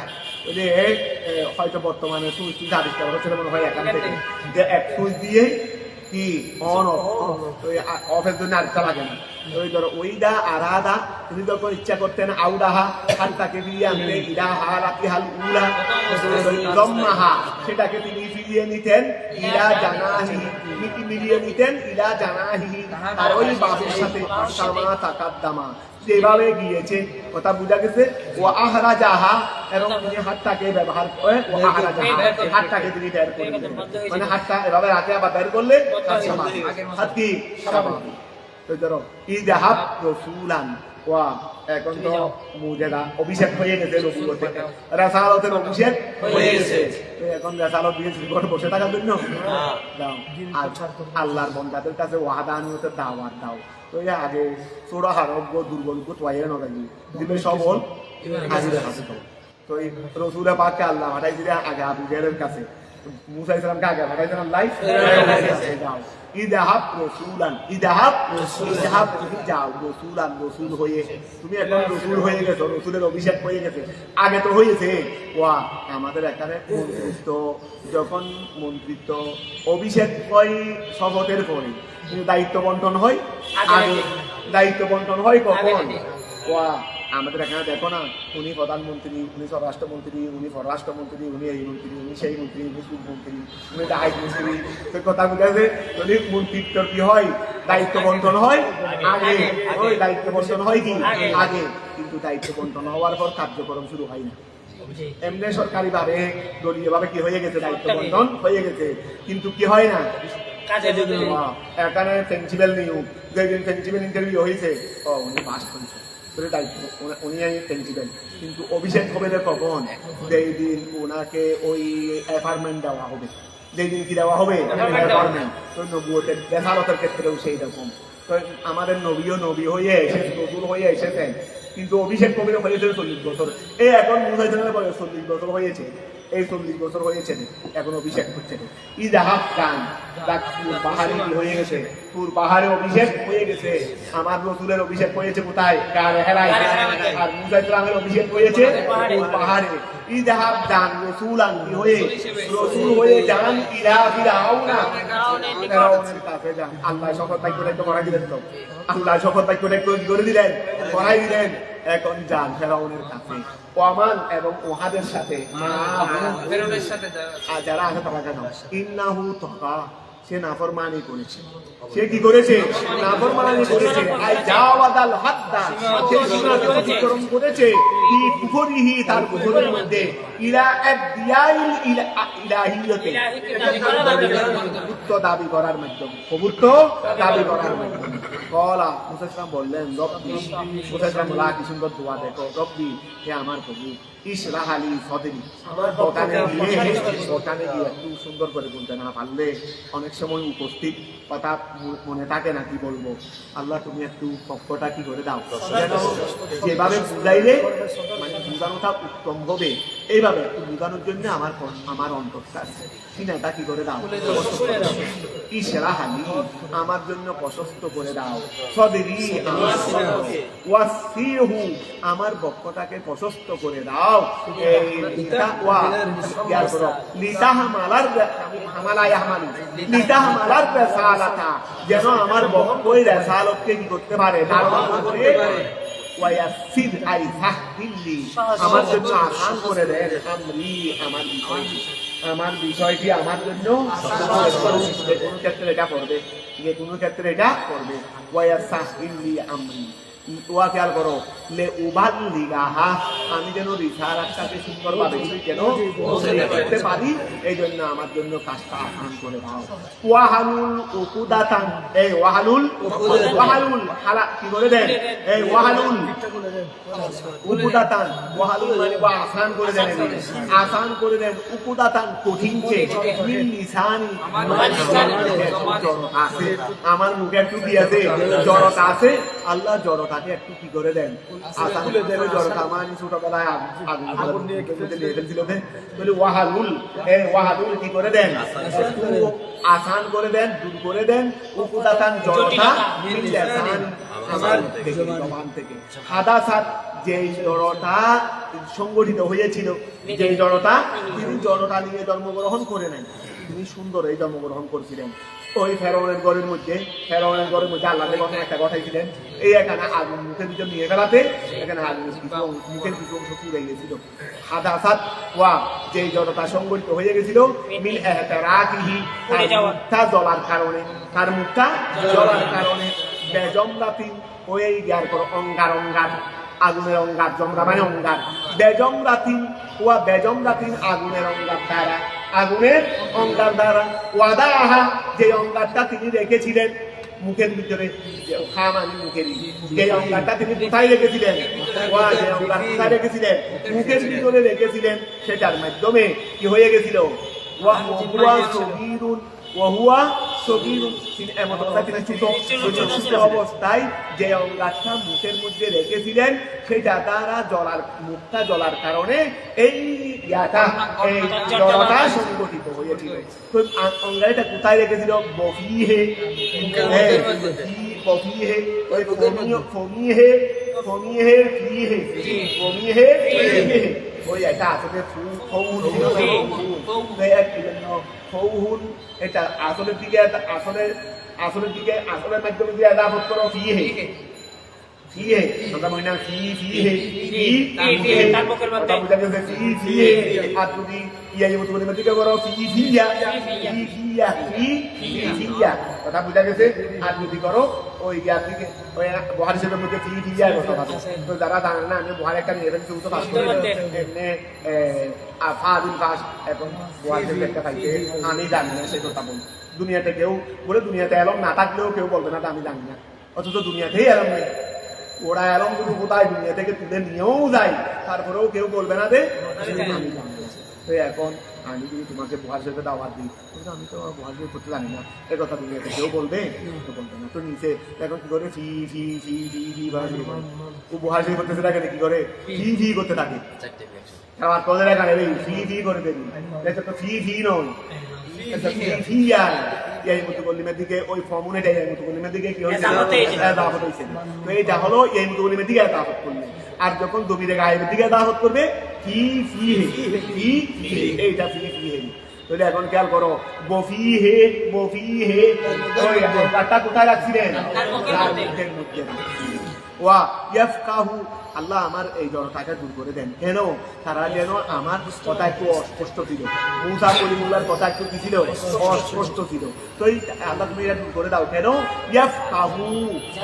হয়তো বর্তমানে সুইচ আবিষ্কার হচ্ছে মনে হয় এখান থেকে যে এক সুইচ দিয়ে কি অন অফের জন্য আরেকটা লাগে না ওই ধরো ওইদা আরাদা তিনি যখন ইচ্ছা করতেন আউদাহা হালটাকে ফিরিয়ে আনতে ইলাহা রাতিহাল উলা জম্মাহা সেটাকে তিনি ফিরিয়ে নিতেন ইলা জানাহি মিলিয়ে নিতেন ইলা জানাহি আর ওই বাহুর সাথে সামা তাকাদ্দামা যেভাবে গিয়েছে কথা বোঝা গেছে ও আহরা জাহা এবং তিনি হাতটাকে ব্যবহার করে ও আহরা জাহা হাতটাকে তিনি বের করলেন মানে হাতটা এভাবে রাখে আবার বের করলে হাত কি স্বাভাবিক তো ধরো ইজাহাব রাসূলান ওয়া এখন তো মুজেদা অভিষেক হয়ে গেছে রসুলতে রাসালতের অভিষেক হয়ে গেছে তো এখন রাসালত দিয়ে জীবন বসে থাকার জন্য দাও আল্লাহর বান্দাদের কাছে ওয়াদানিয়তের দাওয়াত দাও তো আগে ছোড়া হারব্য দুর্বল তোয়াইয়া নগালি দিবে সবল হাজির হাসে তো এই রসুলের পাককে আল্লাহ হাঁটাই দিলে আগে আবু জাহেলের কাছে মুসা ইসলামকে আগে পাঠাইছিলাম লাইফ ইদাহাব রাসূলান ইদাহাব তুমি যাও রাসূলান রাসূল হয়ে তুমি এখন রাসূল হয়ে গেছো রাসূলের অভিষেক হয়ে গেছে আগে তো হয়েছে ওয়া আমাদের এখানে মন্ত্রিত্ব যখন মন্ত্রিত্ব অভিষেক হয় শপথের পরে দায়িত্ব বন্টন হয় আগে দায়িত্ব বন্টন হয় কখন ওয়া আমাদের এখানে দেখো না উনি প্রধানমন্ত্রী উনি স্বরাষ্ট্রমন্ত্রী উনি পররাষ্ট্রমন্ত্রী উনি এই মন্ত্রী উনি সেই মন্ত্রী উনি সুমন্ত্রী উনি দায়িত্ব মন্ত্রী তো কথা বুঝাছে যদি মন্ত্রিত্ব কি হয় দায়িত্ব বন্টন হয় আগে ওই দায়িত্ব বন্টন হয় কি আগে কিন্তু দায়িত্ব বন্টন হওয়ার পর কার্যক্রম শুরু হয় না এমনি সরকারি ভাবে দলীয় ভাবে কি হয়ে গেছে দায়িত্ব বন্টন হয়ে গেছে কিন্তু কি হয় না এখানে প্রিন্সিপাল নিয়োগ যেদিন প্রিন্সিপাল ইন্টারভিউ হয়েছে উনি পাস করেছে দায়িত্ব উনি প্রিন্সিপাল কিন্তু অভিষেক হবে কখন যেই দিন ওনাকে ওই অ্যাপার্টমেন্ট দেওয়া হবে যেই দিন কি দেওয়া হবে অ্যাপার্টমেন্ট তো নবুয়তের বেসারতের ক্ষেত্রেও সেই রকম তো আমাদের নবী হয়ে এসেছে নতুন হয়ে এসেছেন কিন্তু অভিষেক কবির হয়েছে 40 বছর এই এখন মুসাইদের বয়স 40 বছর হয়েছে এই 40 বছর হয়েছে এখন অভিষেক হচ্ছে ইজাহাব কান পাহাড়ে কি হয়ে গেছে তোর পাহাড়ে অভিষেক হয়ে গেছে আমার রসুলের অভিষেক হয়েছে কোথায় কার হেরায় আর মুসা ইসলামের অভিষেক হয়েছে তোর পাহাড়ে ইজাহাব জান রসুলান কি হয়ে রসুল হয়ে জান ইলা ফিরাউনা ফিরাউনের কাছে যান আল্লাহ শপথ বাক্য একটু করাই দিলেন তো আল্লাহ শপথ বাক্য একটু করে দিলেন করাই দিলেন এখন যান ফেরাউনের কাছে ওমান এবং ওহাদের সাথে যারা আছে তারা কেন ইন্নাহু তাকা সে নাফরমানি করেছে সে কি করেছে নাফরমানি করেছে আই জাওয়াদাল হাদ্দা সে সীমাকে অতিক্রম করেছে ফি কুফরিহি তার কুফরের মধ্যে ইলা আদিয়াইল ইলাহিয়তে প্রভুত্ব দাবি করার মাধ্যমে প্রভুত্ব দাবি করার মাধ্যমে কলা মুসা ইসলাম বললেন রব্বি মুসা ইসলাম বলা কি সুন্দর দোয়া দেখো রব্বি হে আমার প্রভু ইশরাহ আলী সদরি দোকানে গিয়ে একটু সুন্দর করে বলতে না পারলে অনেক সময় উপস্থিত কথা মনে থাকে না কি বলবো আল্লাহ তুমি একটু পক্ষটা কি করে দাও যেন যেভাবে বুঝাইলে মানে বুঝানোটা উত্তম হবে এইভাবে একটু বুঝানোর জন্য আমার অন্তরটা সিনাটা কি করে দাও ইশরাহ আলী আমার জন্য প্রশস্ত করে দাও সদরি ওয়াসিহু আমার বক্ষটাকে প্রশস্ত করে দাও যেন আমার বক্তব্য রেসালতকে কি করতে পারে আমার জন্য আসান করে দেন আমার বিষয়টি আমার জন্য কোনো ক্ষেত্রে এটা করবে কোনো ক্ষেত্রে এটা করবে আমরি তোয়া খেয়াল করো লে উবাদ লিগাহা আমি যেন রিসালাতটাকে সুন্দরভাবে যেন করতে পারি এই জন্য আমার জন্য কাজটা আসান করে দাও ওয়াহালুল উকুদাতান এই ওয়াহালুল হালা কি করে দেন এই ওয়াহালুল উকুদাতান ওয়াহালুল মানে আসান করে দেন উকুদাতান কঠিন মিন লিসানি আছে আমার মুখে একটু কি আছে জড়তা আছে আল্লাহ জড়তাকে একটু কি করে দেন আসান করে দেন জড়তা মানে ছোটবেলায় আগুন নিয়ে ফেলছিল বলে ওয়াহালুল এই ওয়াহালুল কি করে দেন একটু আসান করে দেন দূর করে দেন উকুদাতান জড়তা মিন লিসানি আমার জবান থেকে হাদাসাত যেই জড়তা সংগঠিত হয়েছিল যেই জড়তা তিনি জড়তা নিয়ে জন্মগ্রহণ করে নেন তিনি সুন্দর এই জন্মগ্রহণ করেছিলেন ওই ফেরাউনের ঘরের মধ্যে আল্লাহ একটা কথাইছিলেন এই এখানে আগুন মুখের ভিতর নিয়ে ফেলাতে এখানে আগুন মুখের কিছু অংশ পুড়ে গেছিল হাদাসাত ওয়া যেই জড়তা সংগঠিত হয়ে গেছিল মিল ইহতারাকিহি তার জ্বলার কারণে তার মুখটা জ্বলার কারণে বেজমরাতিন ওই জ্ঞান করো অঙ্গার আগুনের অঙ্গার জমরা মানে অঙ্গার বেজমরাতিন আগুনের অঙ্গার দ্বারা ওয়াদাহা যে অঙ্গারটা তিনি রেখেছিলেন মুখের ভিতরে যে অঙ্গারটা তিনি কোথায় রেখেছিলেন মুখের ভিতরে রেখেছিলেন সেটার মাধ্যমে কি হয়ে গেছিল অবস্থায় যে অঙ্গারটা মুখের মধ্যে রেখেছিলেন সেটা দ্বারা মুখটা জ্বলার কারণে এই জড়তা সংগঠিত হয়েছিল। অঙ্গারটা কোথায় রেখেছিল? ওই এটা আসলে এটা আসলের দিকে আসলের মাধ্যমে দিয়ে আদাবত করো আমরা মনে না আর যদি দিকে করো কথা বুঝা গেছে আর যদি করো ওই ইয়ার দিকে ওই বহার হিসেবের মধ্যে তো যারা জানেন না আমি বহার একটা নিয়ে ফেলছি এখন বহার হিসেবে একটা পাইছে আমি জানি না সেই কথা বলি দুনিয়াতে কেউ বলে দুনিয়াতে এলম না থাকলেও কেউ বলবে না আমি জানি না অথচ দুনিয়াতেই এলম নেই ওরা এলম যদি কোথায় দুনিয়া থেকে তুলে নিয়েও যায় তারপরেও কেউ বলবে না আমি জানি না। তো এখন আমি যদি তোমাকে বহার হিসেবে দাওয়াত দিই আমি তো বহার হিসেবে করতে জানি না এ কথা দুনিয়াতে কেউ বলবে তো বলবে না। তো নিচে এখন কি করে ও বহার হিসেবে করতেছে থাকে কি করে ফি করতে থাকে আমার পদের এখানে ফি করে দেবি তো ফি নয় দিকে ওই ফর্মুলেটা দিকে কি হয়েছে দাওয়াত হয়েছে। তো এইটা হলো এই মুতুকলিমের দিকে দাওয়াত করলে আর যখন দবিরে গায়েবের দিকে দাওয়াত করবে এইটা তাহলে এখন খেয়াল করো বফি হে ওই কোথায় রাখছিলেন ওয়া ইয়াফকাহু আল্লাহ আমার এই জড়তাকে দূর করে দেন। কেন? তারা যেন আমার কথা একটু অস্পষ্ট ছিল, মুসা কলিমুল্লাহর কথা একটু কি ছিল? অস্পষ্ট ছিল। তো এই আল্লাহ তুমি এটা দূর করে দাও। কেন? ইয়াফকাহু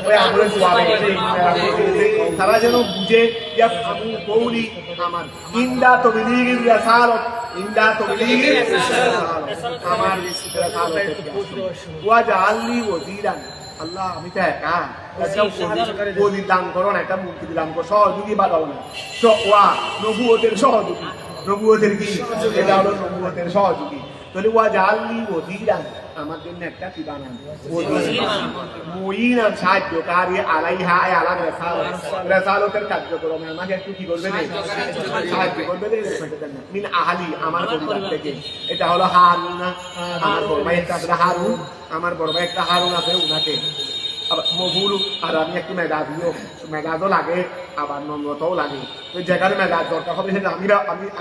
ওই আমলের দোয়া বলছে, তারা যেন বুঝে ইয়াফকাহু কওলি আমার ইনদা তাবলীগির রাসালাত, ইনদা তাবলীগির রাসালাত আমার রাসালাত ওয়া জাআলনি ওয়াজিরান আল্লাহ আমি তো একা, একটা ওলি দান করো না, একটা মন্ত্রী দান করো, সহযোগী বাড়াও না। ওয়া নবুয়তের সহযোগী, নবুয়তের কি? এটা হলো নবুয়তের সহযোগী। তাহলে ওয়া জাআলনি ওয়াজিরান আমার জন্য একটা কি বানান, মুঈনান সাহায্যকারী আলাইহা আয় আলা রাসালাতের কার্যক্রমে আমাকে একটু কি করবে না? সাহায্য করবে না। মিন আহলি আমার পরিবার থেকে। এটা হলো হারুন, আমার বড় ভাই একটা হারুন, আমার বড় ভাই একটা হারুন আছে, উনাকে মফুল। আর আমি একটু মেজাজও লাগে, আবার নম্রতাও লাগে। তো যেখানে মেজাজ দরকার হবে সেটা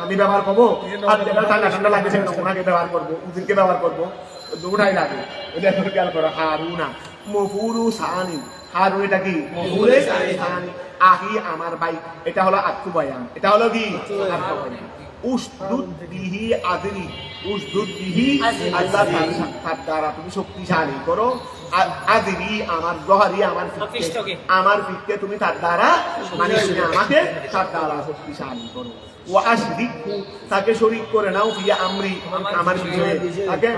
আমি ব্যবহার করবো, আর যেখানে ঠান্ডা ঠান্ডা লাগে সেটা ওনাকে ব্যবহার করবো, উজিরকে ব্যবহার করবো, দুটাই লাগে। এটা একটু খেয়াল করো। হারুনা মফুলু সানি, হারুন এটা কি? মফুলে সানি। আহি আমার ভাই, এটা হলো আত্মু বয়ান, এটা হলো কি? উসদুদ বিহি আযরি, উসদুদ বিহি আল্লাহ তার দ্বারা তুমি শক্তিশালী করো। আযরি আমার জহরি, আমার ফিতকে তুমি তার দ্বারা মানে আমাকে তার দ্বারা শক্তিশালী করো। ওয়া আশরিকহু তাকে শরীক করে নাও ফি আমরি আমার বিষয়ে, তাকে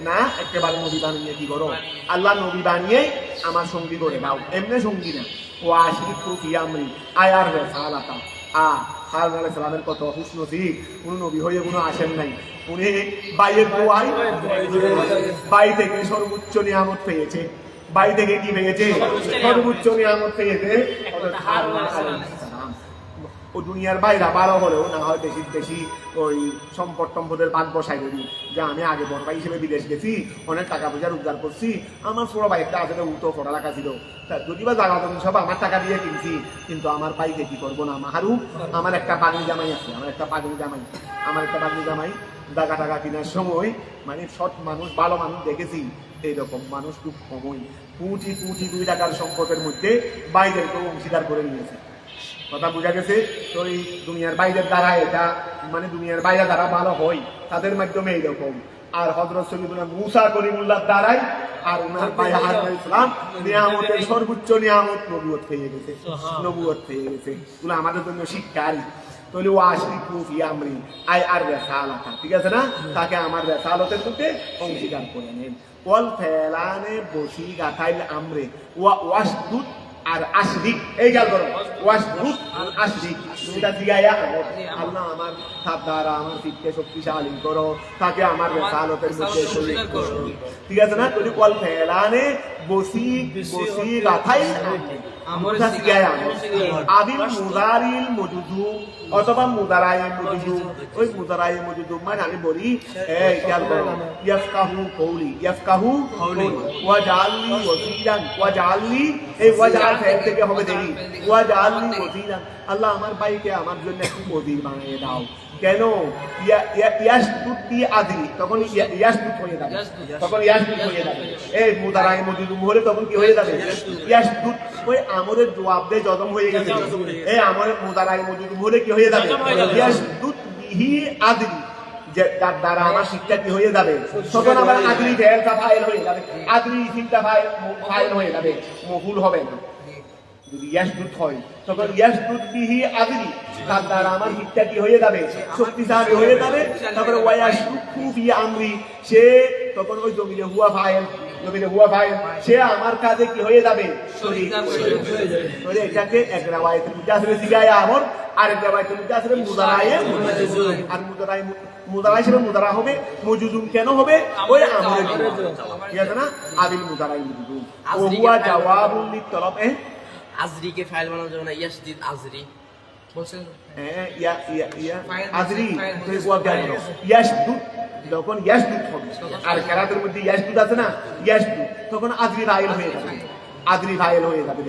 না একেবারে নবী বানিয়ে কি করো? আল্লাহ নবী বানিয়ে আমার সঙ্গী করে দাও, এমনি সঙ্গী না। ওয়া আশরিকহু ফি আমরি আয়ার রাসালাতা হারুন আলাইহিস সালামের কত খুশনসিব, কোন নবী হয়ে কোনো আসেন নাই। উনি বাইয়ের দোয়াই বাই থেকে সর্বোচ্চ নিয়ামত পেয়েছে। বাই থেকে কি পেয়েছে? সর্বোচ্চ নিয়ামত পেয়েছে হারুন আলাইহিস সালাম। ও দুনিয়ার বাইরা বারো হলেও না হয় বেশি বেশি ওই সম্পদ টম্পদের ভাগ বসাই দেবি, যে আমি আগে বড় ভাই হিসেবে বিদেশ গেছি, অনেক টাকা পয়সা রোজগার করছি, আমার ছোট ভাই একটা আছে উঠো পড়ালেখা ছিল, যদি বা জায়গা তুমি সব আমার টাকা দিয়ে কিনছি, কিন্তু আমার ভাইকে কি করবো না? মাহারু আমার একটা পাগনি জামাই আছে, আমার একটা পাগনি জামাই জায়গা টাকা কেনার সময় মানে সৎ মানুষ ভালো মানুষ দেখেছি, এইরকম মানুষ খুব কমই। কোটি কোটি 2 টাকার সম্পদের মধ্যে বাইরেকেও অংশীদার করে নিয়েছে। কথা বোঝা গেছে? তো এই দুনিয়ার বাইরের দ্বারা এটা মানে দুনিয়ার বাইরে দ্বারা ভালো হয়, তাদের মাধ্যমে এইরকম। আর হযরত সৈয়দুনা মুসা কলিমুল্লাহর দ্বারাই আর ওনার ভাই হারুন আলাইহিস সালাম নিয়ামতের সর্বোচ্চ নিয়ামত নবুয়ত পেয়ে গেছে, নবুয়ত পেয়ে গেছে। এগুলো আমাদের জন্য শিক্ষারই। তাহলে ও আশরিকু ফি আমরি আই আর রাসালাতা, ঠিক আছে না? তাকে আমার রাসালাতের মধ্যে অংশীদার করে নেন। ওয়াল ফেলানে বসি গাতাইল আমরে ওয়াসদুদ আর আশরিক, এই খেয়াল করো, ওয়াসদুদ আর আশরিক দুটা জিগায়া আল্লাহ আমার তার দ্বারা আমার ফিতকে শক্তিশালী করো, তাকে আমার রাসালাতের মধ্যে শরীক করো, ঠিক আছে না? তাহলে ওয়াল ফেলানে বসি গাতাইল আমরা জিগায়া আবিল মুদারিল মজুদু অথবা মুদারায়ে মজুদু। ওই মুদারায়ে মজুদু মানে আমি বলি এই খেয়াল করো, ইয়াফকাহু কওলি, ইয়াফকাহু কওলি ওয়া জাআলনি ওয়াজিরান, ওয়া জাআলনি এই ওয়া জাআল ফেল থেকে হবে দেরি, ওয়া জাআলনি ওয়াজিরান আল্লাহ আমার ভাইকে আমার জন্য একটু ওজির বানিয়ে দাও। কেন? ইয়াসদুদ দি আযরি, তখন ইয়াসদুদ হয়ে যাবে, তখন ইয়াসদুদ হয়ে যাবে। এই মুদারায়ে মজুদু হলে তখন কি হয়ে যাবে? ইয়াসদুদ। ওই আমরের জবাব দিয়ে জজম হয়ে গেছে, এই আমরের মুদারায়ে মজুদু হলে কি হয়ে যাবে? ইয়াসদুদ বিহি আযরি, যে তার দ্বারা আমার শিক্ষা কি হয়ে যাবে? তখন আবার আযরি ফেলটা ফাইল হয়ে যাবে, আযরি ইসিমটা ফাইল হয়ে যাবে, মফুল হবে না। যদি ইয়াসদুদ হয় তখন ইয়াসদুদ বিহি আযরি, তার দ্বারা আমার শিক্ষা কি হয়ে যাবে? শক্তিশালী হয়ে যাবে। তারপরে ওয়ায়াশরুকু ফি আমরি, সে তখন ওই জমিরে হুয়া ফাইল, সে আমার কাজে কি হয়ে যাবে? শরীক হয়ে যাবে। এটাকে এক রাওয়ায়াতের মধ্যে আসলে জিগায়া আমর, আর এক রাওয়ায়াতের মধ্যে আসলে মুদারায়ে মজুদু। আর মুদারায়ে হিসেবে মুদারা হবে, মজুদুম কেন হবে? ওই আমরের জন্য, ঠিক আছে না? আবিল মুদারায়ে মজুদু ও হুয়া জাওয়াবুল লিতলব। আজরিকে ফাইল বানানো যাবে না? ইয়াসদিদ আজরি বলছেন আজরি ইয়াসদুদ, যখন ইয়াসদুদ হবে আর কেরাতের মধ্যে ইয়াসদুদ আছে না, ইয়াসদুদ তখন আজরি ফাইল হয়ে যাবে, আজরি ফাইল হয়ে যাবে।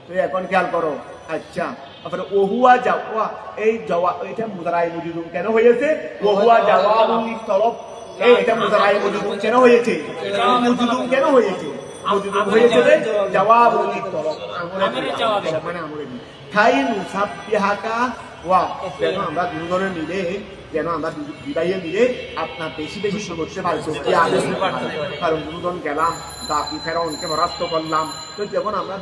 তো এখন খেয়াল করো। আচ্ছা, তারপরে ওহুয়া জাওয়া, এই জাওয়া এটা মুদারায়ে মজুদুম কেন হয়েছে? ওহুয়া জাওয়াবুল লিতলব, এই এটা মুদারায়ে মজুদুম কেন হয়েছে? মজুদুম কেন হয়েছে? মজুদুর হয়েছে জবাব আমরের জবাব মানে আমরের খাই নুসাব্বিহাকা ওয়া যেন আমরা দুজনে মিলে যেন আমরা বিদায়ে মিলে আপনার বেশি বেশি করতে পারি কারণ দুজন গেলাম ফেরাউনকে পরাস্ত করলাম তো যখন আমরা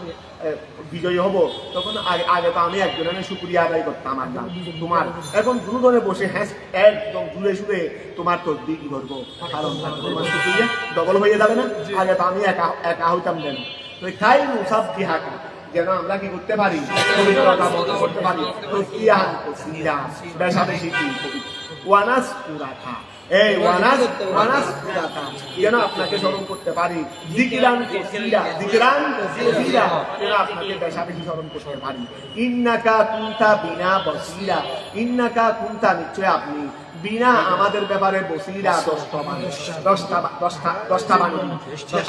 বিজয়ী হব তখন আগে তো আমি একজনের শুকরিয়া আদায় করতাম আল্লাহ তোমার এখন দুজনে বসে হ্যাঁ একদম জুড়ে সুরে তোমার তসবিহ কি করবো কারণ তোমার শুকরিয়া ডবল হয়ে যাবে না আগে তো আমি একা হইতাম যেন তো খাই নুসাব্বিহাকা যেন আমরা কি করতে পারি করতে পারি বেশাবেশি ওয়ানাস পুরাথা এই ওয়ানাস পুরাথা যেন আপনাকে স্মরণ করতে পারি জিকিরান যেন আপনাকে বেশাবেশি স্মরণ করতে পারি ইন্নাকা কুনতা বিনা বসিরা ইন্নাকা কুনতা নিশ্চয় আপনি বিনা আমাদের ব্যাপারে বসিরা দশটা বাণী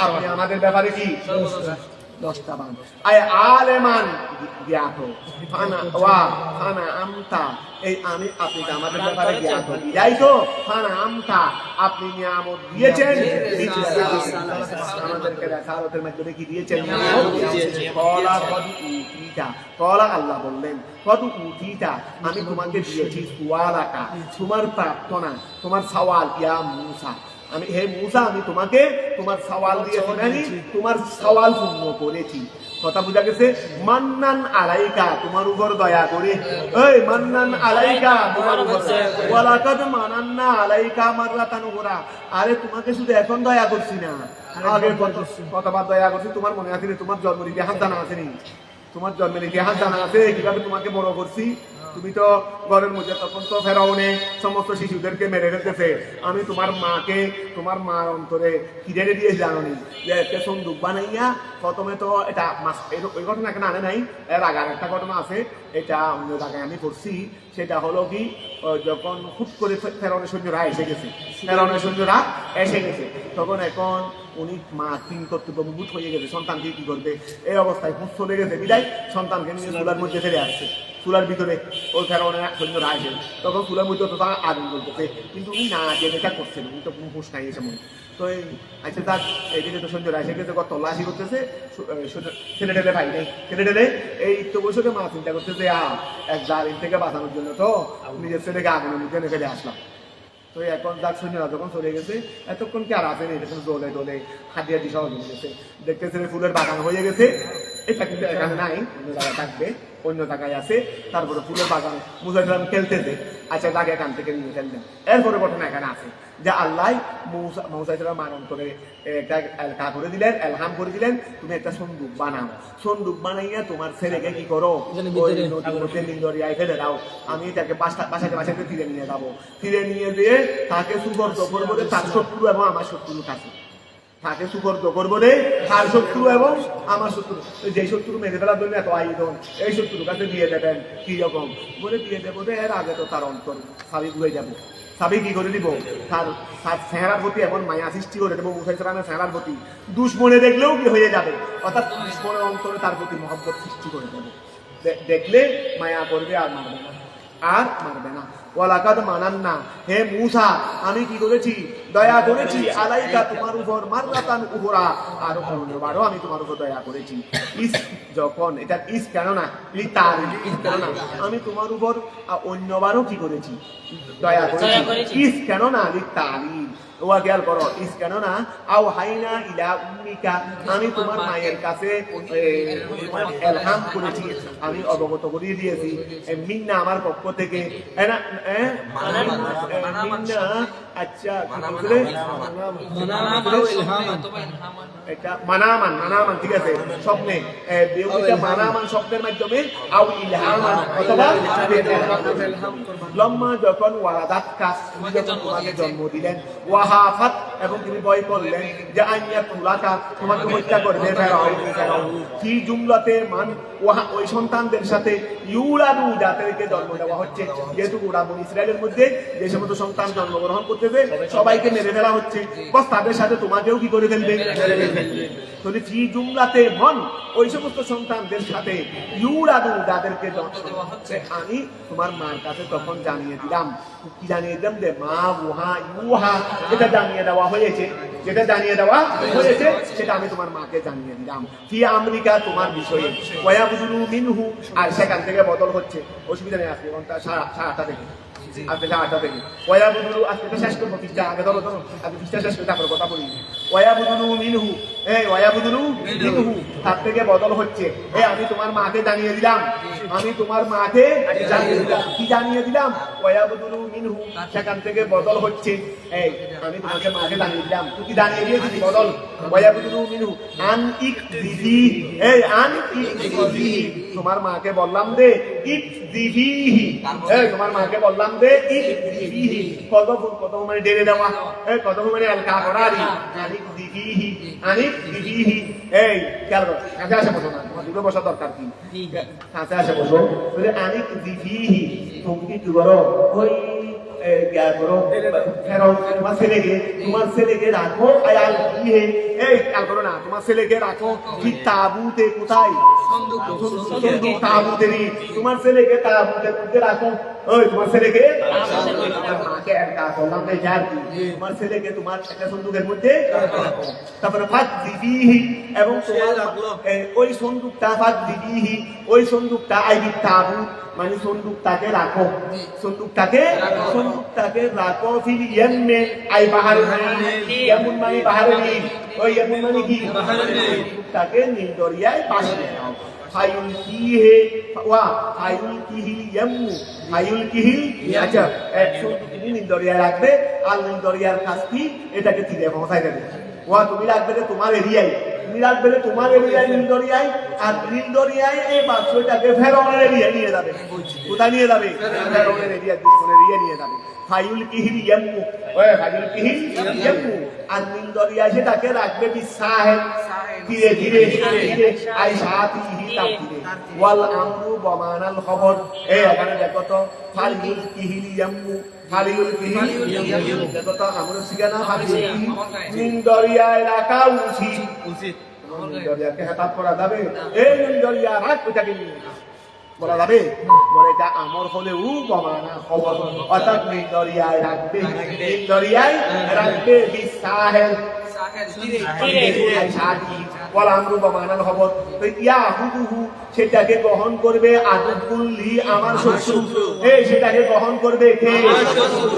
আপনি আমাদের ব্যাপারে কি 10টা বান আয় আলেমান জ্ঞাত ফানা আমতা এই আমি আপনি আমাদের ব্যাপারে জ্ঞাত বিদায় তো ফানা আমতা আপনি নিয়ামত দিয়েছেন আমাদেরকে রাসালতের মাধ্যমে কি দিয়েছেন কলা আল্লাহ বললেন কত উঠিটা আমি তোমাকে দিয়েছি সুয়ালাকা তোমার প্রার্থনা তোমার সওয়াল ইয়া মুসা আমি হে মুসা আমি তোমাকে তোমার সওয়াল দিয়ে শোনানি তোমার সওয়াল পূর্ণ করেছি কথা বুঝা গেছে মান্নান আলাইকা তোমার উপর দয়া করে এই মান্নান আলাইকা তোমার উপর ওয়ালাকাদ মানান্না আলাইকা মাররাতান উখরা আরে তোমাকে শুধু এখন দয়া করছি না আগে কতবার দয়া করছি তোমার মনে আছে তোমার জন্মের ইতিহাস জানা আছে নি তোমার জন্মের ইতিহাস জানা আছে কিভাবে তোমাকে বড় করছি তুমি তো ঘরের মধ্যে তখন তো ফেরাউনে সমস্ত শিশুদেরকে মেরে ফেলতেছে আমি তোমার মার অন্তরে খিরে দিয়ে জানি যে একটা সন্দুক বানাইয়া প্রথমে তো এটা ওই ঘটনা এখানে আনে নাই এর আগে একটা ঘটনা আছে এটা অন্য জায়গায় আমি পড়ছি সেটা হলো কি যখন হুট করে ফেরাউনের সৈন্যরা এসে গেছে তখন এখন উনি মা তিন কর্তব্যভূত হয়ে গেছে সন্তানকে কি করবে এই অবস্থায় হুট চলে গেছে বিদায় সন্তানকে নিয়ে চুলার মধ্যে ফেলে আসছে চুলার ভিতরে ওই ফেরাউনের সৈন্যরা আসে তখন চুলার মধ্যে তো তারা আগুন বলতেছে কিন্তু উনি না জেনেটা করছেন উনি তো কোনো হুঁশ নাই এসে মনে তো আচ্ছা তার এইদিকে তো সৈন্যরা এসে গেছে তল্লাশি করতেছে ছেলে টেলে ভাই নেই ছেলে টেলে এই তো বসে মা চিন্তা করতেছে এক জালিম থেকে বাঁচানোর জন্য তো নিজের ছেলেকে আগুনের মধ্যে ফেলে আসলাম তো এখন যাক সৈন্যরা যখন চলে গেছে এতক্ষণ কি আর আসেনি এরকম দোলে দোলে হাতিয়া দিশা হয়ে গেছে দেখতেছে ফুলের বাগান হয়ে গেছে এটা কিন্তু এখানে নাই অন্য জায়গায় থাকবে অন্য জায়গায় আছে তারপরে ফুলের বাগান মুজাহিদ খেলতেছে আচ্ছা তাকে এখান থেকে নিয়ে ফেললেন এরপরে ঘটনা এখানে আছে যে আল্লাহ মৌসাইসরা মানন করে এলকা করে দিলেন এলহাম করে দিলেন তুমি একটা সন্দুক বানাইয়া তোমার ছেলেকে কি করো দরিয়ায় ফেলে দাও আমি তাকে বাসাতে ফিরে নিয়ে যাবো ফিরে নিয়ে দিয়ে তাকে সুগর্দ করবো তার শত্রু এবং আমার শত্রুর কাছে তাকে সুগর্দ করবো রে তার শত্রু এবং আমার শত্রু যে শত্রু মেরে ফেলার জন্য এত আয়োজন এই শত্রুর কাছে দিয়ে দেবেন কি রকম বলে দিয়ে দেবো রে এর আগে তো তার অন্তর সাবি ঘুরে যাবো সাবি কি করে দিব তার চেহারার প্রতি এমন মায়া সৃষ্টি করে দেবো মুসাইসরামের চেহারার প্রতি দুশ্মনে দেখলেও কি হয়ে যাবে অর্থাৎ দুশ্মনের অন্তরে তার প্রতি মহব্বত সৃষ্টি করে দেবো দেখলে মায়া করবে আর মারবে না ওয়ালাকাদ মানান্না হে মুসা আমি কি করেছি দয়া করেছি আলাইকা তোমার উপর মাররাতান উখরা আর অন্যবারও আমি তোমার উপর দয়া করেছি যখন এটা কেন না আমি তোমার উপর অন্যবারও কি করেছি দয়া করেছি কেন না লিতালিম ওয়া খেয়াল করো কেন না আও হাইনা ইলা উম্মিকা আমি তোমার মায়ের কাছে এলহাম করেছি আমি অবগত করিয়ে দিয়েছি মিন্না আমার পক্ষ থেকে মিন্না আচ্ছা এটা মানামান ঠিক আছে স্বপ্নে মানামান শব্দের মাধ্যমে আও ইলহামান অথবা লম্মা যখন ওয়ালাদাতকা যখন তোমাকে জন্ম দিলেন ওয়াহাফাত এবং তিনি ভয় করলেন যে আইয়া তুলাকা তোমাকে হত্যা করবে ফেরাউন কি জুমলাতে মান ওই সন্তানদের সাথে ইউলাদু যাদেরকে জন্ম দেওয়া হচ্ছে যেহেতু ওরা বনি ইসরায়েলের মধ্যে যে সমস্ত সন্তান জন্মগ্রহণ করতেছে সবাইকে মেরে ফেলা হচ্ছে বাস তাদের সাথে তোমাকেও কি করে ফেলবে তাহলে ফি জুমলাতে মন ওই সমস্ত সন্তানদের সাথে ইউলাদু যাদেরকে জন্ম দেওয়া হচ্ছে আমি তোমার মার কাছে তখন জানিয়ে দিলাম কি জানিয়ে দিলাম যে মা উহা ইউহা এটা জানিয়ে দেওয়া হয়েছে যেটা জানিয়ে দেওয়া হয়েছে সেটা আমি তোমার মাকে জানিয়ে দিলাম। ফি আমেরিকা তোমার বিষয়ে ওয়াবুদুলু মিনহু, আর সেখান থেকে বদল হচ্ছে, অসুবিধা নেই। আজকে ঘন্টা সাড়ে 8টা থেকে আজকে 8টা থেকে ওয়াবুদুলু, আজকে তো শেষ করবো পৃষ্ঠা, আগে ধরো আজকে পৃষ্ঠা শেষ করে তারপর কথা বলি। ওয়াবুদুলু মিনহু, ওয়াবুদুলু মিনহু, তার থেকে বদল হচ্ছে। আমি তোমার মাকে জানিয়ে দিলাম, আমি তোমার মাকে জানিয়ে দিলাম। কি জানিয়ে দিলাম? ওয়াবুদুলু মিনহু, সেখান থেকে বদল হচ্ছে। আমি তোমাকে মাকে জানিয়ে দিলাম, তুই কি জানিয়ে দিয়েছিস বদল? ওয়াবুদুলু মিনহু আন ইকদিহি, আন ইকদিহি, তোমার মাকে বললাম দে ইকদিহি, তোমার মাকে বললাম দে ইকদিহি, কত মানে ডেরে দেওয়া, কত মানে আলকা করারি, আন ইকদিহি, আন ইকদিহি। খেয়াল করো, কাছে আসে বসো না, তোমার দুটো বসা দরকার কি, কাছে আসে বসো। আন ইকদিহি, তুমি কি করো? ওই তোমার ছেলেকে রাখো, খেয়াল করো না, তোমার ছেলেকে রাখো কি তাবুতে, কোথায়? তাবুতেরই, তোমার ছেলেকে তাবুতের মধ্যে রাখো। তোমার ছেলেকে মাকে একটা বললাম তোমার ছেলেকে তোমার একটা সন্দুকের মধ্যে রাখো। তারপরে এবং ওই সন্দুকটা ওই সন্দুকটা আইবি তাবুত মানে সন্দুকটাকে রাখো, সন্দুকটাকে রাখো ফিল ইয়ামনে, আই বাহারে, ইয়ামুন মানে বাহারে, ওই ইয়ামুন মানে কি? সন্দুকটাকে নীল দরিয়ায় পাশে দাও। ফায়ুলকিহি ওয়া ফায়ুলকিহিল ইয়ামু, ফায়ুলকিহিল, আচ্ছা, সন্দুক নীল দরিয়ায় রাখবে, আর নীল দরিয়ার কাছটি এটাকে তীরে পৌঁছায় দেবে। ওয়া তুমি রাখবে তোমার এরিয়ায়, তুমি রাখবে তোমার এরিয়ায় নীল দরিয়ায়, আর নীল দরিয়ায় এই বাক্সটাকে ফেরাউনের এরিয়ায় নিয়ে যাবে। কোথায় নিয়ে যাবে? ফেরাউনের এরিয়া, দুশমনের এরিয়া নিয়ে যাবে। ফায়ুলকিহিল ইয়ামু, ফায়ুলকিহিল ইয়ামু, আর নীল দরিয়ায় সেটাকে রাখবে বিসাহেল, ধীরে ধীরে আই সাথিহি তাফসিরে। ওয়াল আমরু বমানাল খবর, এখানে দেখো তো ফায়ুলকিহিল ইয়ামু, দেখো তো আমরা শিখানা নীল দরিয়ায় রাখা উচিত। দরিয়াকে হেতাব করা যাবে? এই নীল দরিয়া রাখ, ওইটাকে নিয়ে বলা যাবে? বলে এটা আমর হলেও বমানা খবর, অর্থাৎ নীল দরিয়ায় রাখবে, নীল দরিয়ায় রাখবে বিসাহেল, সেটাকে গ্রহণ করবে আদুকুল্লি, আমার শত্রু, সেটাকে গ্রহণ করবে কে?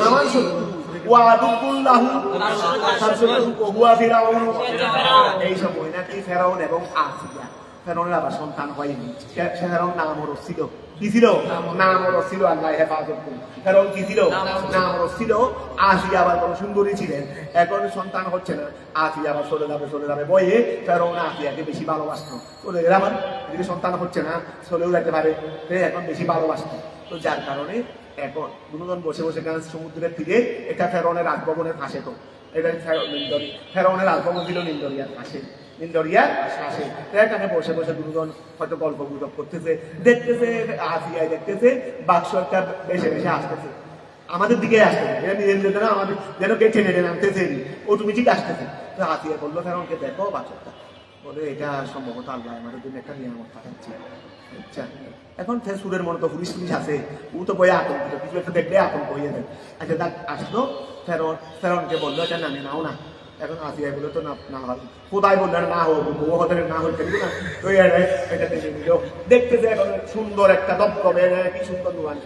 আমার শত্রু। এই সময় নাকি ফেরাউন এবং আসিয়া, ফেরাউনের আবার সন্তান হয়নি। ফেরাউন নামরও ছিল, কি ছিল? নামরও ছিল, আল্লাহ হেফাজত করুন। ফেরাউন কি ছিল? নামরও ছিল। আসিয়া আবার কোনো সুন্দরী ছিলেন, এখন সন্তান হচ্ছে না। আসিয়া আবার চলে যাবে বয়ে, ফেরাউন আসিয়াকে বেশি ভালোবাসতো। চলে গেলে আমার এদিকে সন্তান হচ্ছে না, চলেও যেতে পারে, এখন বেশি ভালোবাসতো। তো যার কারণে এখন দুজন বসে বসে সমুদ্রের তীরে, এটা ফেরাউনের রাজভবনের পাশে, তো এটা ফেরাউনের রাজভবন ছিল নীল দরিয়ার পাশে, নীল দরিয়ার পাশে। এখানে বসে বসে দুজন হয়তো গল্প গুজব করতেছে, দেখতেছে আসিয়া, দেখতেছে বাক্স একটা বেশে আসতেছে, আমাদের দিকে আসতেছে, না আমাদের যেন কে টেনে আনতেছে, অটোমেটিক আসতেছে। তো আসিয়া বললো ফেরাউনকে, দেখো বাক্সটা, বলে এটা সম্ভবত আল্লাহ আমাদের জন্য একটা নিয়ামত পাঠাচ্ছে। আচ্ছা, এখন সুরের মনে তো পুলিশ আছে, ও তো বইয়ে আতঙ্কিত, কিছু একটা দেখলে আতঙ্ক হয়ে যায়। আচ্ছা, দেখ আসলো ফেরাউনকে বললো এটা নামে নাও না। এখন আসিয়া বলে তো না হবে, কোথায় বললো না হোক, বউ হতে না হইতে না, তো এটা দেখে নিল। দেখতেছে এখন সুন্দর একটা দপ্তরে, কি সুন্দর দোকান,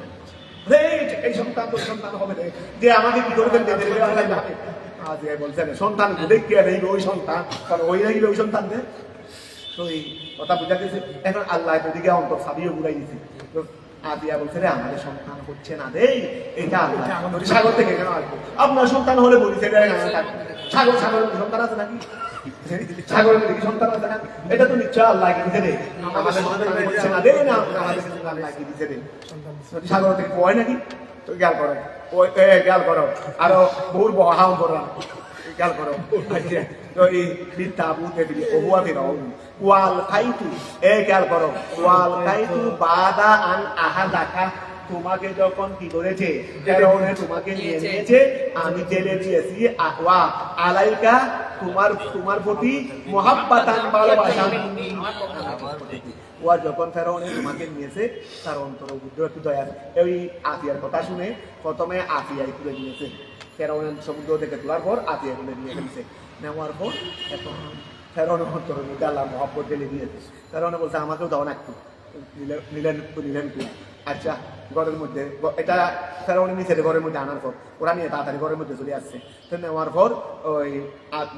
এই সন্তান তো সন্তান হবে যে আমাকে কি করে ফেলতে যাবে। আসিয়া বলছে সন্তান দেখি ওই সন্তান, কারণ ওই নাকি ওই সন্তান দেয়। তো এই কথা বুঝা গেছে। এখন আল্লাহ এদিকে অন্তর সাবিও বুঝাই দিচ্ছে। তো আসিয়া বলছে রে আমাদের সন্তান হচ্ছে না রে, এটা আল্লাহ সাগর থেকে কেন আসবে? আপনার সন্তান হলে বলি সেটা সাগরের সন্তান আছে নাকি? সাগরের দিকে সন্তান আছে না? এটা তো নিশ্চয় আল্লাহ দিতে রে, আমাদের সন্তান হচ্ছে না রে, না আমাদের আল্লাহ দিতে রে, সাগর থেকে কয় নাকি? তো জ্ঞান করো, জ্ঞান করো, আরো বহু বহাম করো, জ্ঞান করো। তো এই বিদ্যাবুতে ওহুয়া ফিরাউন ওয়াল খাইতু, খেয়াল করো, ওয়াল খাইতু বাদা আন আহাদাকা, তোমাকে যখন কি করেছে? ফেরাউনে তোমাকে নিয়ে নিয়েছে, আমি জেলে দিয়েছি। ওয়া আলাইকা, তোমার প্রতি মুহাব্বাতান, ভালোবাসা। ওয়া যখন ফেরাউনে তোমাকে নিয়েছে, তার অন্তর বুদ্ধ একটু দয়া। এই আসিয়ার কথা শুনে প্রথমে আসিয়াই তুলে নিয়েছে, ফেরাউনের সমুদ্র থেকে তোলার পর আতিয়া এগুলো নিয়ে ফেলছে, নেওয়ার পর এখন ফেরাউনের অন্তরের মধ্যে আল্লাহ মহব্বত ঢেলে দিয়েছে। ফেরাউনে বলছে আমাকেও দাও না একটু, নিলেন কি আচ্ছা ঘরের মধ্যে, এটা ফেরাউনি নিচে ঘরের মধ্যে আনার পর ওরা নিয়ে তাড়াতাড়ি ঘরের মধ্যে চলে আসছে। তো নেওয়ার পর ওই